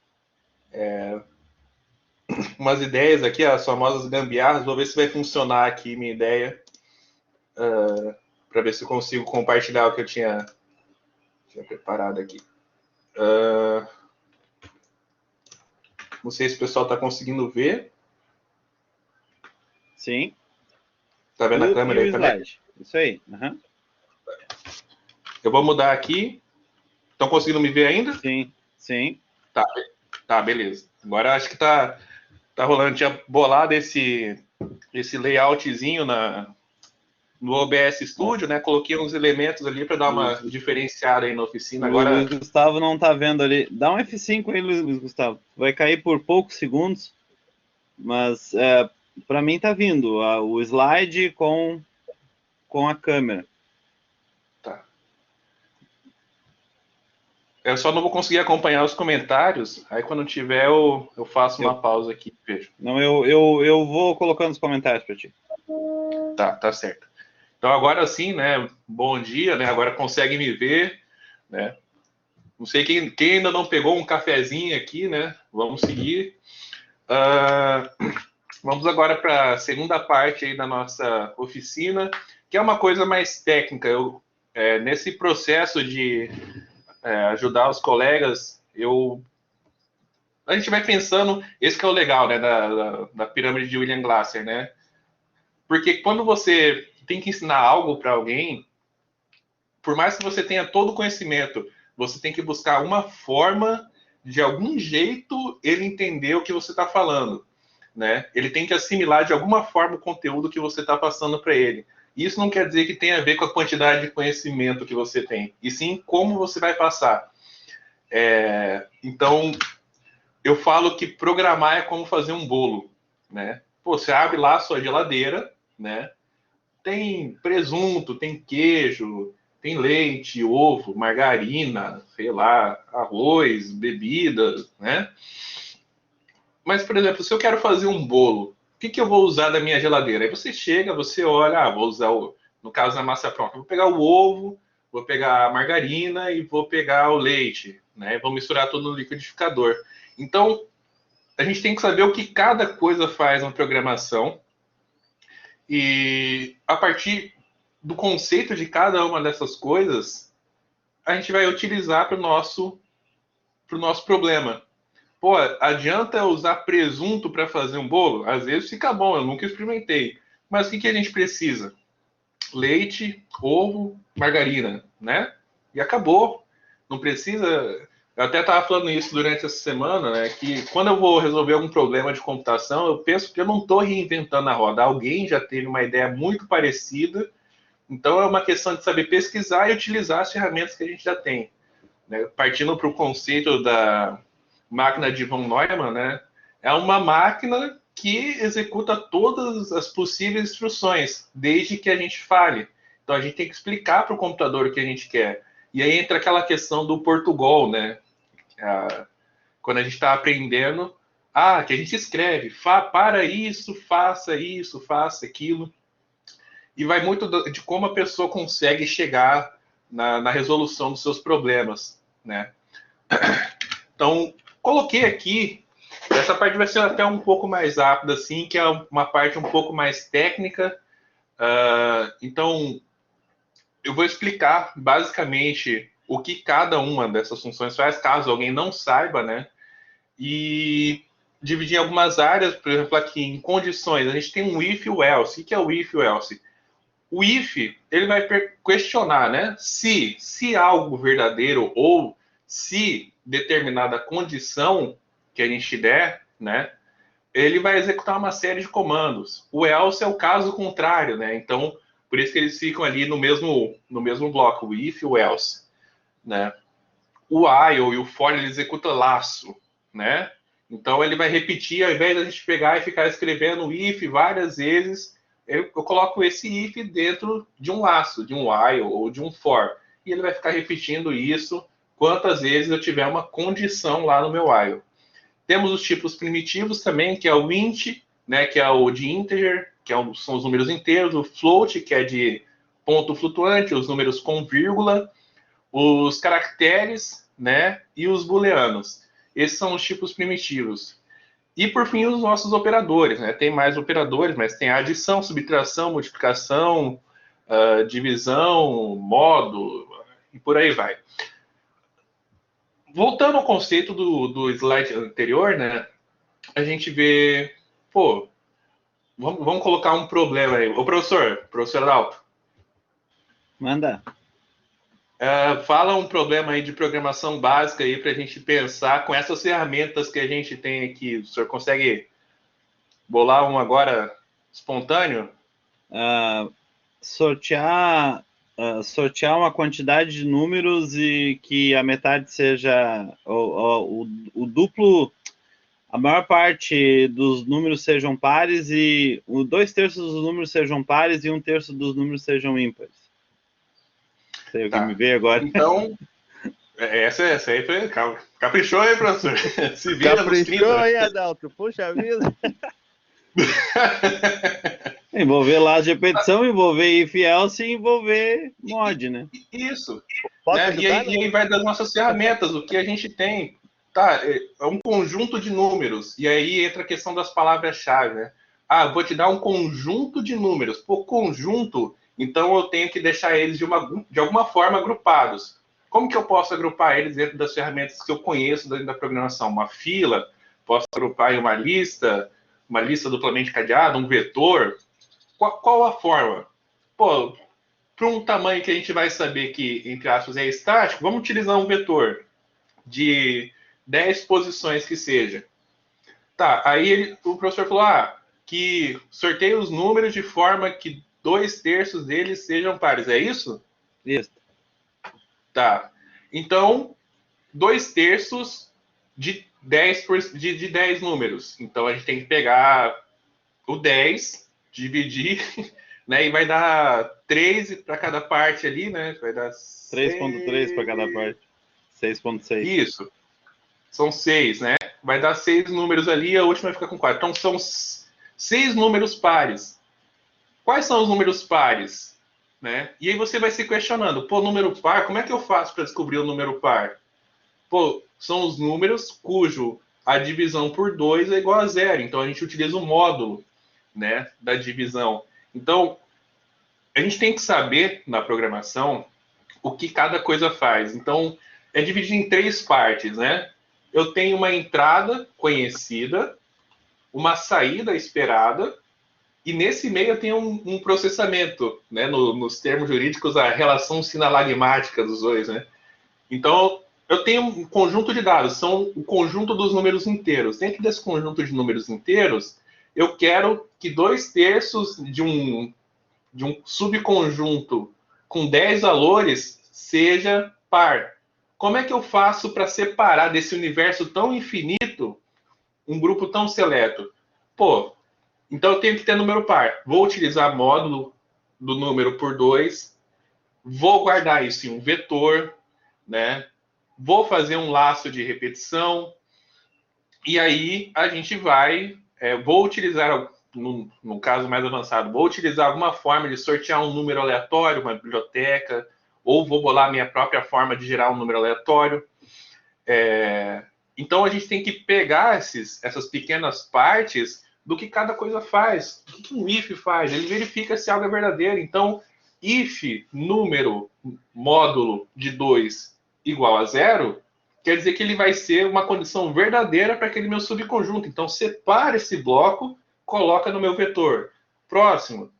umas ideias aqui, as famosas gambiarras, vou ver se vai funcionar aqui minha ideia, para ver se eu consigo compartilhar o que eu tinha preparado aqui. Não sei se o pessoal está conseguindo ver. Sim. Tá vendo a câmera aí também? Isso aí. Uhum. Eu vou mudar aqui. Estão conseguindo me ver ainda? Sim. Tá, beleza. Agora acho que tá rolando. Tinha bolado esse layoutzinho no OBS Studio, né? Coloquei uns elementos ali para dar uma diferenciada aí na oficina. O Agora, Luiz Gustavo não tá vendo ali. Dá um F5 aí, Luiz Gustavo. Vai cair por poucos segundos, mas para mim tá vindo o slide com a câmera. tá. Eu só não vou conseguir acompanhar os comentários. Aí quando tiver, eu faço uma pausa aqui, vejo. Não, eu vou colocando os comentários para ti. Tá certo. Então agora sim, né? Bom dia, né? Agora consegue me ver, né? Não sei quem ainda não pegou um cafezinho aqui, né? Vamos seguir. Vamos agora para a segunda parte aí da nossa oficina, que é uma coisa mais técnica. Nesse processo de ajudar os colegas, a gente vai pensando, esse que é o legal, né, da pirâmide de William Glasser, né? Porque quando você tem que ensinar algo para alguém, por mais que você tenha todo o conhecimento, você tem que buscar uma forma, de algum jeito, ele entender o que você está falando, né? Ele tem que assimilar de alguma forma o conteúdo que você está passando para ele. Isso não quer dizer que tenha a ver com a quantidade de conhecimento que você tem, e sim como você vai passar. Então, eu falo que programar é como fazer um bolo, né? Pô, você abre lá a sua geladeira, né? Tem presunto, tem queijo, tem leite, ovo, margarina, sei lá, arroz, bebidas, né? Mas, por exemplo, se eu quero fazer um bolo, o que eu vou usar da minha geladeira? Aí você chega, você olha, vou usar, no caso da massa pronta, vou pegar o ovo, vou pegar a margarina e vou pegar o leite, né? Vou misturar tudo no liquidificador. Então, a gente tem que saber o que cada coisa faz na programação e, a partir do conceito de cada uma dessas coisas, a gente vai utilizar para o nosso problema. Pô, adianta usar presunto para fazer um bolo? Às vezes fica bom, eu nunca experimentei. Mas o que a gente precisa? Leite, ovo, margarina, né? E acabou. Não precisa. Eu até estava falando isso durante essa semana, né? Que quando eu vou resolver algum problema de computação, eu penso que eu não estou reinventando a roda. Alguém já teve uma ideia muito parecida. Então é uma questão de saber pesquisar e utilizar as ferramentas que a gente já tem, né? Partindo para o conceito da máquina de von Neumann, né? É uma máquina que executa todas as possíveis instruções, desde que a gente fale. Então a gente tem que explicar para o computador o que a gente quer. E aí entra aquela questão do Portugal, né? Quando a gente está aprendendo, que a gente escreve, para isso, faça aquilo. E vai muito de como a pessoa consegue chegar na resolução dos seus problemas, né? Então, coloquei aqui, essa parte vai ser até um pouco mais rápida, assim, que é uma parte um pouco mais técnica. Então, eu vou explicar basicamente o que cada uma dessas funções faz, caso alguém não saiba, né? E dividir em algumas áreas, por exemplo, aqui em condições, a gente tem um if e o else. O que é o if e o else? O if, ele vai questionar, né? Se algo verdadeiro ou se determinada condição que a gente der, né? Ele vai executar uma série de comandos. O else é o caso contrário, né? Então, por isso que eles ficam ali no mesmo bloco, o if e o else, né? O while e o for, ele executa laço, né? Então, ele vai repetir, ao invés de a gente pegar e ficar escrevendo if várias vezes, eu coloco esse if dentro de um laço, de um while ou de um for. E ele vai ficar repetindo isso quantas vezes eu tiver uma condição lá no meu while. Temos os tipos primitivos também, que é o int, né, que é o de integer, que são os números inteiros, o float, que é de ponto flutuante, os números com vírgula, os caracteres, né, e os booleanos. Esses são os tipos primitivos. E, por fim, os nossos operadores, né? Tem mais operadores, mas tem adição, subtração, multiplicação, divisão, modo, e por aí vai. Voltando ao conceito do slide anterior, né? A gente vê, vamos colocar um problema aí. Ô, professor Adalto. Manda. Fala um problema aí de programação básica aí para a gente pensar com essas ferramentas que a gente tem aqui. O senhor consegue bolar um agora espontâneo? sortear uma quantidade de números e que a metade seja o duplo, a maior parte dos números sejam pares e 2/3 dos números sejam pares e 1/3 dos números sejam ímpares. Sei o que me veio agora. Então, essa aí foi... Caprichou aí, professor. Se vira Caprichou aí, Adalto. Puxa vida. Envolver laço de repetição, envolver if else e envolver mod, né? Isso. Posso Né? ajudar, E aí vai das nossas ferramentas, o que a gente tem. Tá, é um conjunto de números. E aí entra a questão das palavras-chave, né? Ah, vou te dar um conjunto de números. Por conjunto, então eu tenho que deixar eles de alguma forma agrupados. Como que eu posso agrupar eles dentro das ferramentas que eu conheço dentro da programação? Uma fila, posso agrupar em uma lista duplamente cadeada, um vetor. Qual a forma? Pô, para um tamanho que a gente vai saber que, entre aspas, é estático, vamos utilizar um vetor de 10 posições que seja. Tá, aí o professor falou que sorteie os números de forma que 2/3 deles sejam pares. É isso? Isso. Tá. Então, 2/3 de 10 números. Então, a gente tem que pegar o 10, dividir, né? E vai dar 3 para cada parte ali, né? Vai dar 3.3 para cada parte. 6.6. Isso. São 6, né? Vai dar 6 números ali e a última vai ficar com 4. Então, são 6 números pares. Quais são os números pares? Né? E aí você vai se questionando, pô, número par, como é que eu faço para descobrir o número par? Pô, são os números cujo a divisão por 2 é igual a 0. Então, a gente utiliza o módulo, né, da divisão. Então, a gente tem que saber, na programação, o que cada coisa faz. Então, é dividido em 3 partes, né? Eu tenho uma entrada conhecida, uma saída esperada, e nesse meio eu tenho um processamento, né? Nos termos jurídicos, a relação sinalagmática dos dois, né? Então, eu tenho um conjunto de dados, são o conjunto dos números inteiros. Dentro desse conjunto de números inteiros, eu quero que 2/3 de um subconjunto com 10 valores seja par. Como é que eu faço para separar desse universo tão infinito um grupo tão seleto? Pô, então eu tenho que ter número par. Vou utilizar módulo do número por 2, vou guardar isso em um vetor, né? Vou fazer um laço de repetição, e aí a gente vai... vou utilizar, no caso mais avançado, vou utilizar alguma forma de sortear um número aleatório, uma biblioteca, ou vou bolar a minha própria forma de gerar um número aleatório. Então, a gente tem que pegar essas pequenas partes do que cada coisa faz. O que um if faz? Ele verifica se algo é verdadeiro. Então, if número módulo de 2 igual a 0, quer dizer que ele vai ser uma condição verdadeira para aquele meu subconjunto. Então, separa esse bloco, coloca no meu vetor. Próximo.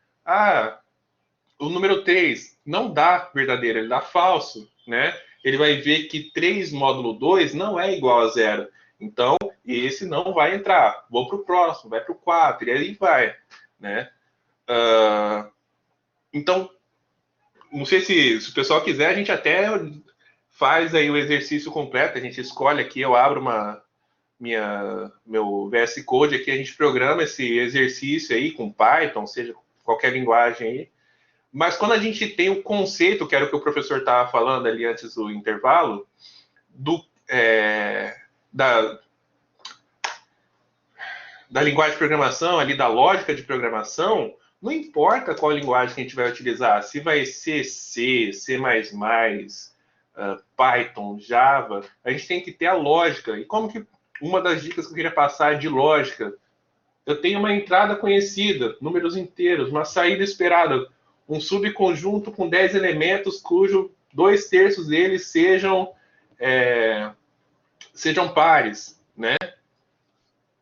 O número 3 não dá verdadeiro, ele dá falso, né? Ele vai ver que 3 módulo 2 não é igual a 0. Então, esse não vai entrar. Vou para o próximo, vai para o 4, e aí vai, né? Então, não sei se o pessoal quiser, a gente até faz aí o exercício completo. A gente escolhe aqui, eu abro meu VS Code aqui, a gente programa esse exercício aí com Python, seja qualquer linguagem aí. Mas quando a gente tem o conceito, que era o que o professor estava falando ali antes do intervalo, da linguagem de programação, ali da lógica de programação, não importa qual linguagem que a gente vai utilizar, se vai ser C, C++, Python, Java, a gente tem que ter a lógica. E como que uma das dicas que eu queria passar é de lógica? Eu tenho uma entrada conhecida, números inteiros, uma saída esperada, um subconjunto com 10 elementos, cujo 2/3 deles sejam pares, né?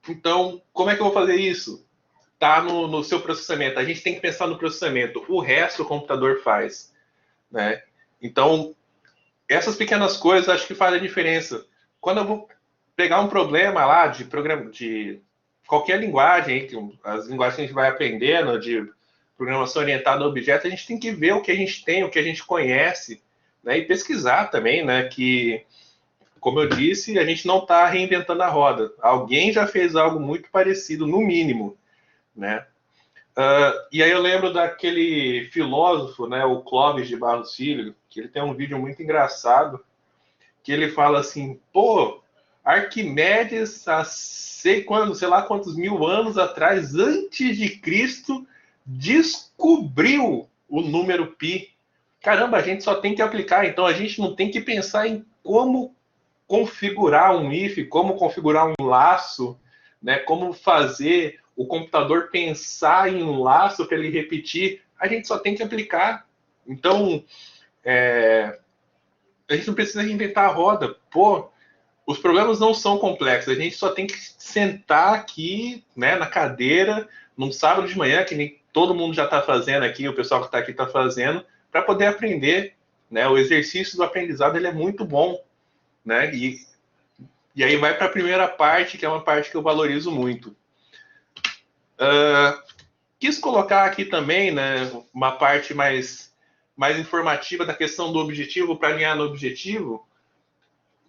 Então, como é que eu vou fazer isso? Tá no seu processamento. A gente tem que pensar no processamento. O resto o computador faz, né? Então, essas pequenas coisas acho que fazem a diferença. Quando eu vou pegar um problema lá de qualquer linguagem, as linguagens que a gente vai aprendendo, de programação orientada a objeto, a gente tem que ver o que a gente tem, o que a gente conhece, né? E pesquisar também, né? Que, como eu disse, a gente não está reinventando a roda. Alguém já fez algo muito parecido, no mínimo, né? E aí eu lembro daquele filósofo, né, o Clóvis de Barros Filho, que ele tem um vídeo muito engraçado, que ele fala assim, pô, Arquimedes, há sei lá quantos mil anos atrás, antes de Cristo, descobriu o número π. Caramba, a gente só tem que aplicar, então a gente não tem que pensar em como configurar um if, como configurar um laço, né, como fazer o computador pensar em um laço para ele repetir, a gente só tem que aplicar. Então, a gente não precisa reinventar a roda. Pô, os problemas não são complexos, a gente só tem que sentar aqui, né, na cadeira, num sábado de manhã, que nem todo mundo já está fazendo aqui, o pessoal que está aqui está fazendo, para poder aprender. Né? O exercício do aprendizado ele é muito bom. Né? E aí vai para a primeira parte, que é uma parte que eu valorizo muito. Quis colocar aqui também, né, uma parte mais informativa da questão do objetivo para alinhar no objetivo.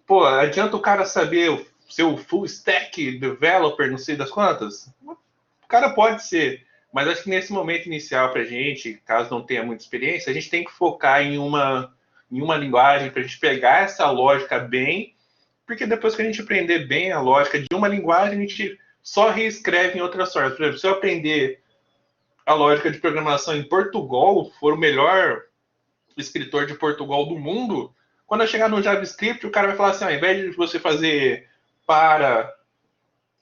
Pô, adianta o cara saber ser o full stack developer, não sei das quantas? O cara pode ser, mas acho que nesse momento inicial para a gente, caso não tenha muita experiência, a gente tem que focar em uma linguagem para a gente pegar essa lógica bem, porque depois que a gente aprender bem a lógica de uma linguagem, a gente só reescreve em outras formas. Por exemplo, se eu aprender a lógica de programação em Portugal, for o melhor escritor de Portugal do mundo, quando eu chegar no JavaScript, o cara vai falar assim, ao invés de você fazer para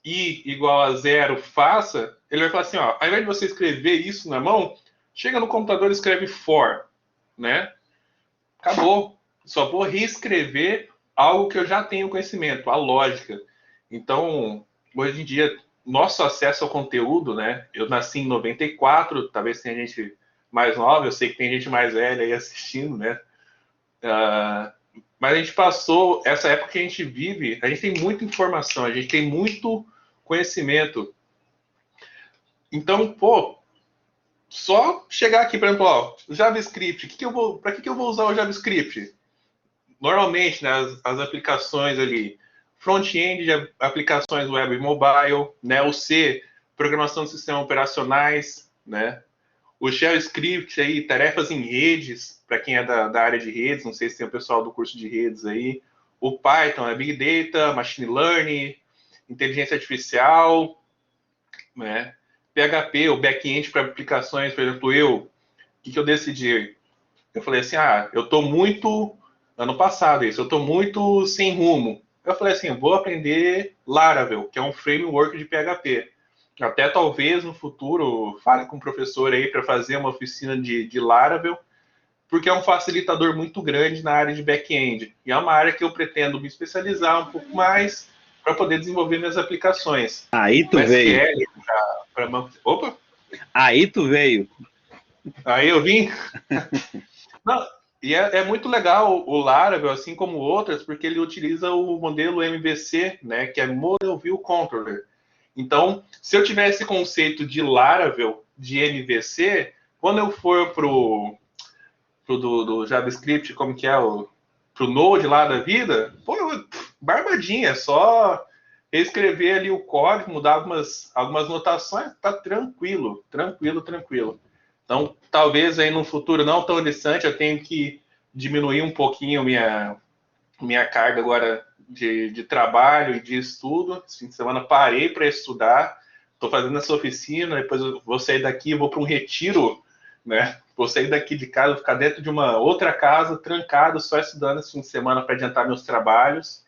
i igual a 0, faça, ele vai falar assim, ó, ao invés de você escrever isso na mão, chega no computador e escreve for, né? Acabou. Só vou reescrever algo que eu já tenho conhecimento, a lógica. Então, hoje em dia, nosso acesso ao conteúdo, né? Eu nasci em 94, talvez tenha gente mais nova, eu sei que tem gente mais velha aí assistindo, né? Mas a gente passou, essa época que a gente vive, a gente tem muita informação, a gente tem muito conhecimento. Então, pô, só chegar aqui, por exemplo, ó, o JavaScript, para que eu vou usar o JavaScript? Normalmente, né, as aplicações ali, front-end de aplicações web e mobile, né, o C, programação de sistemas operacionais, né, o Shell Script aí, tarefas em redes, para quem é da área de redes, não sei se tem o pessoal do curso de redes aí, o Python é Big Data, Machine Learning, inteligência artificial, né, PHP, o back-end para aplicações, por exemplo, o que eu decidi? Eu falei assim, eu estou muito... Ano passado isso, eu estou muito sem rumo. Eu falei assim, vou aprender Laravel, que é um framework de PHP. Até talvez no futuro fale com o professor aí para fazer uma oficina de Laravel, porque é um facilitador muito grande na área de back-end. E é uma área que eu pretendo me especializar um pouco mais para poder desenvolver minhas aplicações. Aí tu veio. Opa! Aí tu veio. Aí eu vim? Não, e é muito legal o Laravel, assim como outras, porque ele utiliza o modelo MVC, né, que é Model View Controller. Então, se eu tivesse esse conceito de Laravel, de MVC, quando eu for pro do JavaScript, como que é, pro Node lá da vida, pô, barbadinha, é só reescrever ali o código, mudar algumas notações, tá tranquilo. Então, talvez aí no futuro não tão distante, eu tenho que diminuir um pouquinho minha carga agora de trabalho e de estudo. Esse fim de semana parei para estudar, estou fazendo essa oficina, depois eu vou sair daqui, vou para um retiro, né? Vou sair daqui de casa, vou ficar dentro de uma outra casa, trancado, só estudando esse fim de semana para adiantar meus trabalhos.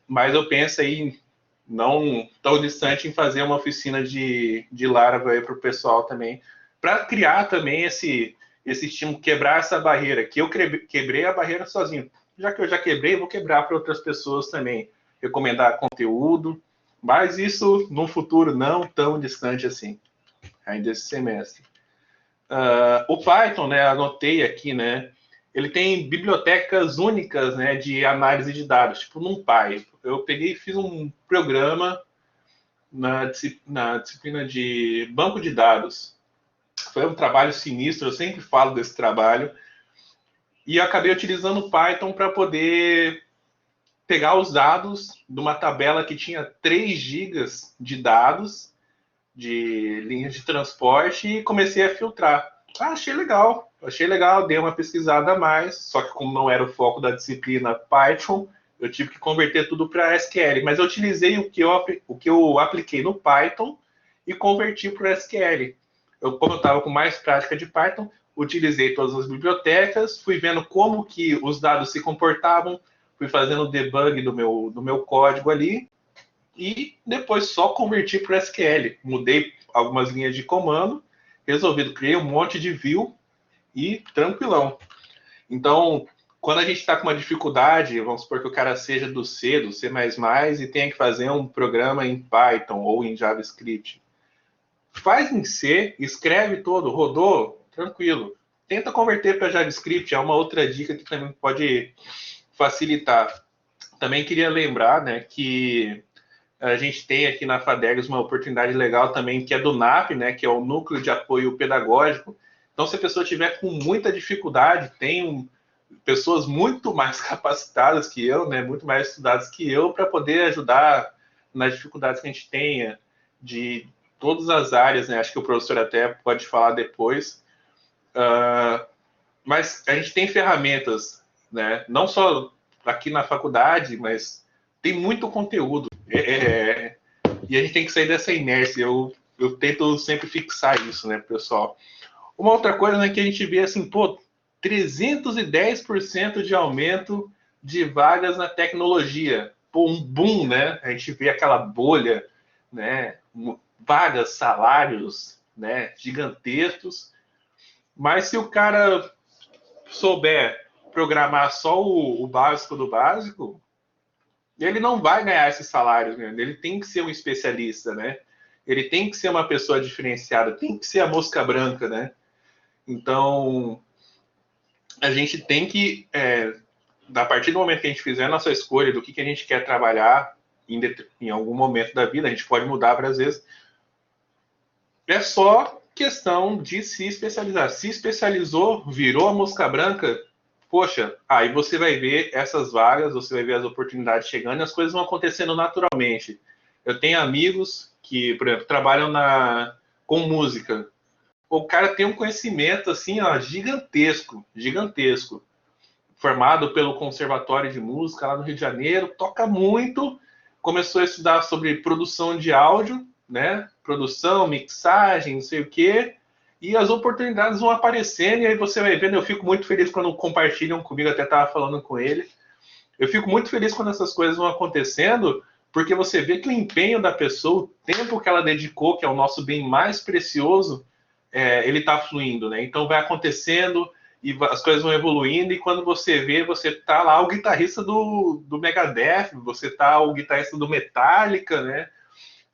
Mas eu penso aí, não tão distante, em fazer uma oficina de Laravel aí para o pessoal também, para criar também esse estímulo, quebrar essa barreira, que eu quebrei a barreira sozinho. Já que eu já quebrei, vou quebrar para outras pessoas também, recomendar conteúdo, mas isso no futuro não tão distante assim, ainda esse semestre. O Python, né, anotei aqui, né, ele tem bibliotecas únicas, né, de análise de dados, tipo NumPy. Eu peguei e fiz um programa na disciplina de banco de dados. foi um trabalho sinistro, eu sempre falo desse trabalho. E eu acabei utilizando o Python para poder pegar os dados de uma tabela que tinha 3 gigas de dados, de linhas de transporte, e comecei a filtrar. Achei legal, dei uma pesquisada a mais, só que como não era o foco da disciplina Python, eu tive que converter tudo para SQL, mas eu utilizei o que eu apliquei no Python e converti para o SQL. Como eu estava com mais prática de Python, utilizei todas as bibliotecas, fui vendo como que os dados se comportavam, fui fazendo o debug do meu código ali, e depois só converti para o SQL. Mudei algumas linhas de comando, resolvido, criei um monte de view e tranquilão. Então, quando a gente está com uma dificuldade, vamos supor que o cara seja do C, do C++, e tenha que fazer um programa em Python ou em JavaScript. Faz em C, escreve todo, rodou, tranquilo. Tenta converter para JavaScript, é uma outra dica que também pode facilitar. Também queria lembrar, né, que a gente tem aqui na FADERGS uma oportunidade legal também, que é do NAP, né, que é o Núcleo de Apoio Pedagógico. Então, se a pessoa tiver com muita dificuldade, tem pessoas muito mais capacitadas que eu, né, muito mais estudadas que eu, para poder ajudar nas dificuldades que a gente tenha de todas as áreas, né? Acho que o professor até pode falar depois. Mas a gente tem ferramentas, né? Não só aqui na faculdade, mas tem muito conteúdo. E a gente tem que sair dessa inércia. Eu tento sempre fixar isso, né, pessoal? Uma outra coisa, né, que a gente vê assim, 310% de aumento de vagas na tecnologia. Um boom, né? A gente vê aquela bolha, né? Vagas, salários, né, gigantescos. Mas se o cara souber programar só o básico do básico, ele não vai ganhar esse salário, né? Ele tem que ser um especialista, né? Ele tem que ser uma pessoa diferenciada, tem que ser a mosca branca, né? Então, a gente tem que, a partir do momento que a gente fizer a nossa escolha do que a gente quer trabalhar em algum momento da vida, a gente pode mudar várias vezes, é só questão de se especializar. Se especializou, virou a mosca branca, poxa, aí você vai ver essas vagas, você vai ver as oportunidades chegando e as coisas vão acontecendo naturalmente. Eu tenho amigos que, por exemplo, trabalham com música. O cara tem um conhecimento assim, ó, gigantesco. Formado pelo Conservatório de Música lá no Rio de Janeiro, toca muito, começou a estudar sobre produção de áudio, né? Produção, mixagem, não sei o quê, e as oportunidades vão aparecendo, e aí você vai vendo. Eu fico muito feliz quando compartilham comigo, até estava falando com ele. Eu fico muito feliz quando essas coisas vão acontecendo, porque você vê que o empenho da pessoa, o tempo que ela dedicou, que é o nosso bem mais precioso, ele está fluindo, né? Então vai acontecendo e as coisas vão evoluindo, e quando você vê, você tá lá o guitarrista do Megadeth, você tá o guitarrista do Metallica, né?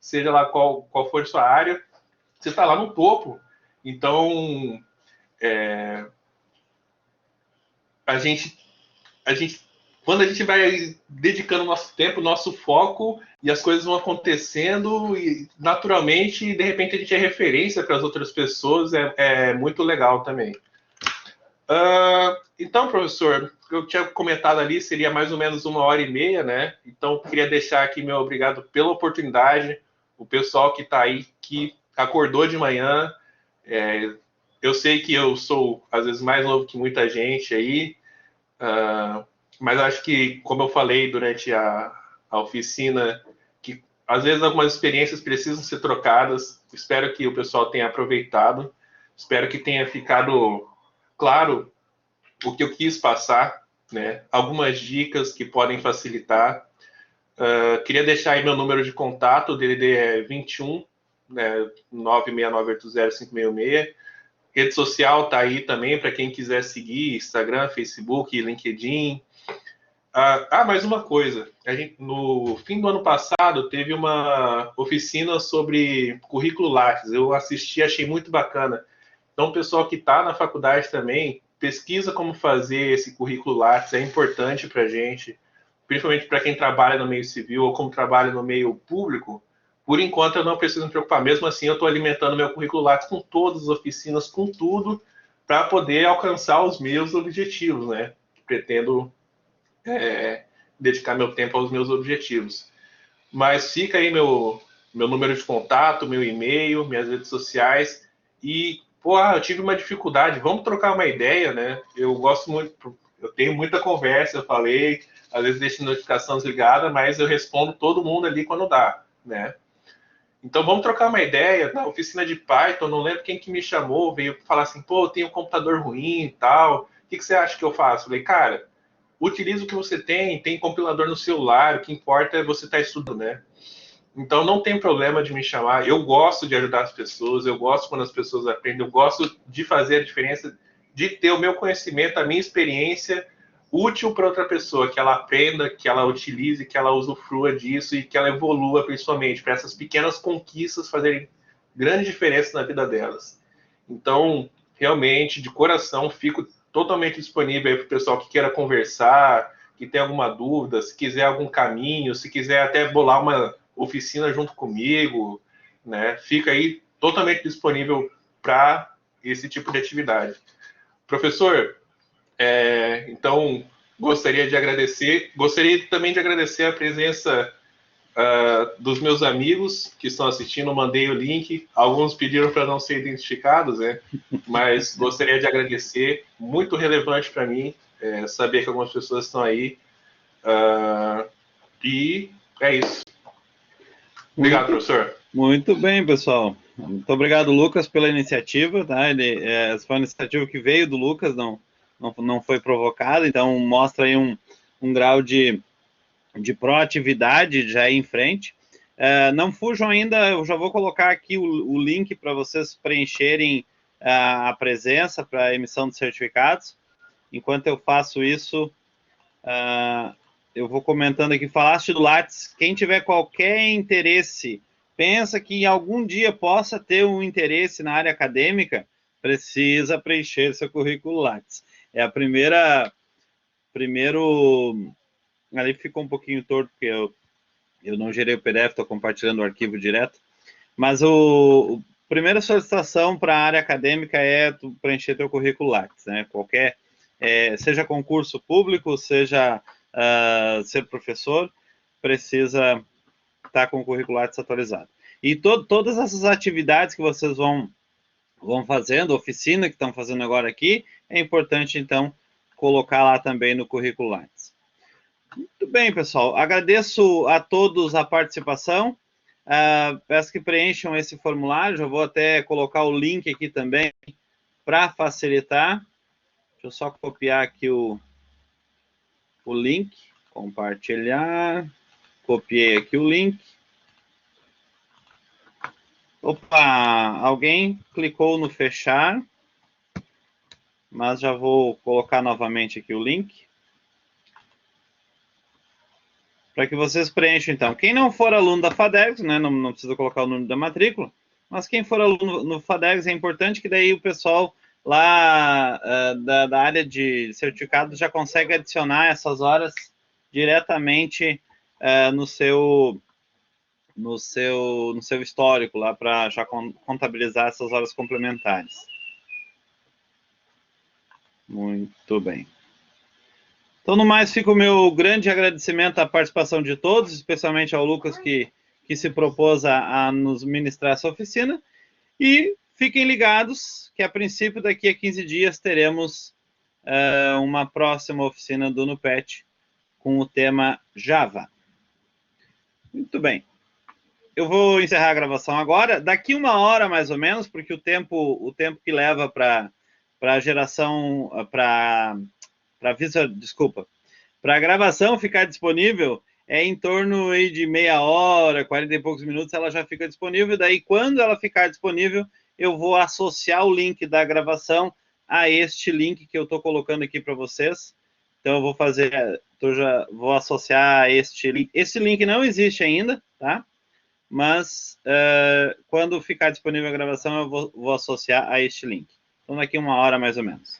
Seja lá qual for a sua área, você está lá no topo. Então, a gente, quando a gente vai dedicando nosso tempo, nosso foco, e as coisas vão acontecendo e naturalmente, e de repente a gente é referência para as outras pessoas, é muito legal também. Então, professor, eu tinha comentado ali, seria mais ou menos 1h30, né? Então, queria deixar aqui meu obrigado pela oportunidade, o pessoal que está aí, que acordou de manhã. Eu sei que eu sou, às vezes, mais novo que muita gente aí, mas acho que, como eu falei durante a oficina, que às vezes algumas experiências precisam ser trocadas. Espero que o pessoal tenha aproveitado, espero que tenha ficado claro o que eu quis passar, né? Algumas dicas que podem facilitar. Queria deixar aí meu número de contato, o DDD é 21, né, 969805666. Rede social tá aí também para quem quiser seguir, Instagram, Facebook, LinkedIn. Mais uma coisa, no fim do ano passado teve uma oficina sobre currículo Lattes. Eu assisti, achei muito bacana. Então, o pessoal que está na faculdade também, pesquisa como fazer esse currículo Lattes, é importante para a gente, principalmente para quem trabalha no meio civil ou como trabalha no meio público, por enquanto eu não preciso me preocupar. Mesmo assim, eu estou alimentando meu currículo Lattes com todas as oficinas, com tudo, para poder alcançar os meus objetivos, né? Pretendo dedicar meu tempo aos meus objetivos. Mas fica aí meu número de contato, meu e-mail, minhas redes sociais. E, eu tive uma dificuldade. Vamos trocar uma ideia, né? Eu gosto muito, eu tenho muita conversa, eu falei, às vezes deixo notificação desligada, mas eu respondo todo mundo ali quando dá, né? Então vamos trocar uma ideia. Na oficina de Python, não lembro quem que me chamou, veio falar assim, pô, eu tenho um computador ruim e tal. O que você acha que eu faço? Eu falei, cara, utiliza o que você tem compilador no celular, o que importa é você estar estudando, né? Então não tem problema de me chamar. Eu gosto de ajudar as pessoas, eu gosto quando as pessoas aprendem, eu gosto de fazer a diferença, de ter o meu conhecimento, a minha experiência útil para outra pessoa, que ela aprenda, que ela utilize, que ela usufrua disso e que ela evolua principalmente, para essas pequenas conquistas fazerem grande diferença na vida delas. Então, realmente, de coração, fico totalmente disponível aí para o pessoal que queira conversar, que tem alguma dúvida, se quiser algum caminho, se quiser até bolar uma oficina junto comigo, né? Fica aí totalmente disponível para esse tipo de atividade. Professor, então gostaria também de agradecer a presença dos meus amigos que estão assistindo. Mandei o link, alguns pediram para não ser identificados, né? Mas gostaria de agradecer, muito relevante para mim saber que algumas pessoas estão aí. E é isso. Obrigado, professor. Muito bem, pessoal. Muito obrigado, Lucas, pela iniciativa, tá? Essa foi uma iniciativa que veio do Lucas, não foi provocada, então mostra aí um grau de proatividade já em frente. Não fujam ainda, eu já vou colocar aqui o link para vocês preencherem a presença para a emissão de certificados. Enquanto eu faço isso, eu vou comentando aqui, falaste do Lattes, quem tiver qualquer interesse, pensa que em algum dia possa ter um interesse na área acadêmica, precisa preencher seu currículo Lattes. É a primeiro, ali ficou um pouquinho torto, porque eu não gerei o PDF, estou compartilhando o arquivo direto, mas a primeira solicitação para a área acadêmica é tu preencher teu currículo Lattes, né? Qualquer, seja concurso público, seja ser professor, precisa estar com o currículo Lattes atualizado. E todas essas atividades que vocês vão fazendo, oficina que estão fazendo agora aqui, é importante, então, colocar lá também no currículo Lattes. Muito bem, pessoal. Agradeço a todos a participação. Peço que preencham esse formulário. Já vou até colocar o link aqui também para facilitar. Deixa eu só copiar aqui o link. Compartilhar. Copiei aqui o link. Opa! Alguém clicou no fechar. Mas já vou colocar novamente aqui o link. Para que vocês preencham, então. Quem não for aluno da FADERGS, né, não precisa colocar o número da matrícula, mas quem for aluno no FADERGS, é importante que daí o pessoal lá da área de certificado já consegue adicionar essas horas diretamente no seu histórico, lá para já contabilizar essas horas complementares. Muito bem. Então, no mais, fica o meu grande agradecimento à participação de todos, especialmente ao Lucas, que se propôs a nos ministrar essa oficina. E fiquem ligados que, a princípio, daqui a 15 dias, teremos uma próxima oficina do NUPET com o tema Java. Muito bem. Eu vou encerrar a gravação agora. Daqui 1 hora, mais ou menos, porque o tempo que leva para a geração, para a gravação ficar disponível é em torno aí de meia hora, 40 e poucos minutos, ela já fica disponível. Daí, quando ela ficar disponível, eu vou associar o link da gravação a este link que eu estou colocando aqui para vocês. Então, eu vou já vou associar este link. Esse link não existe ainda, tá? Mas quando ficar disponível a gravação, eu vou associar a este link. Então, daqui 1 hora, mais ou menos.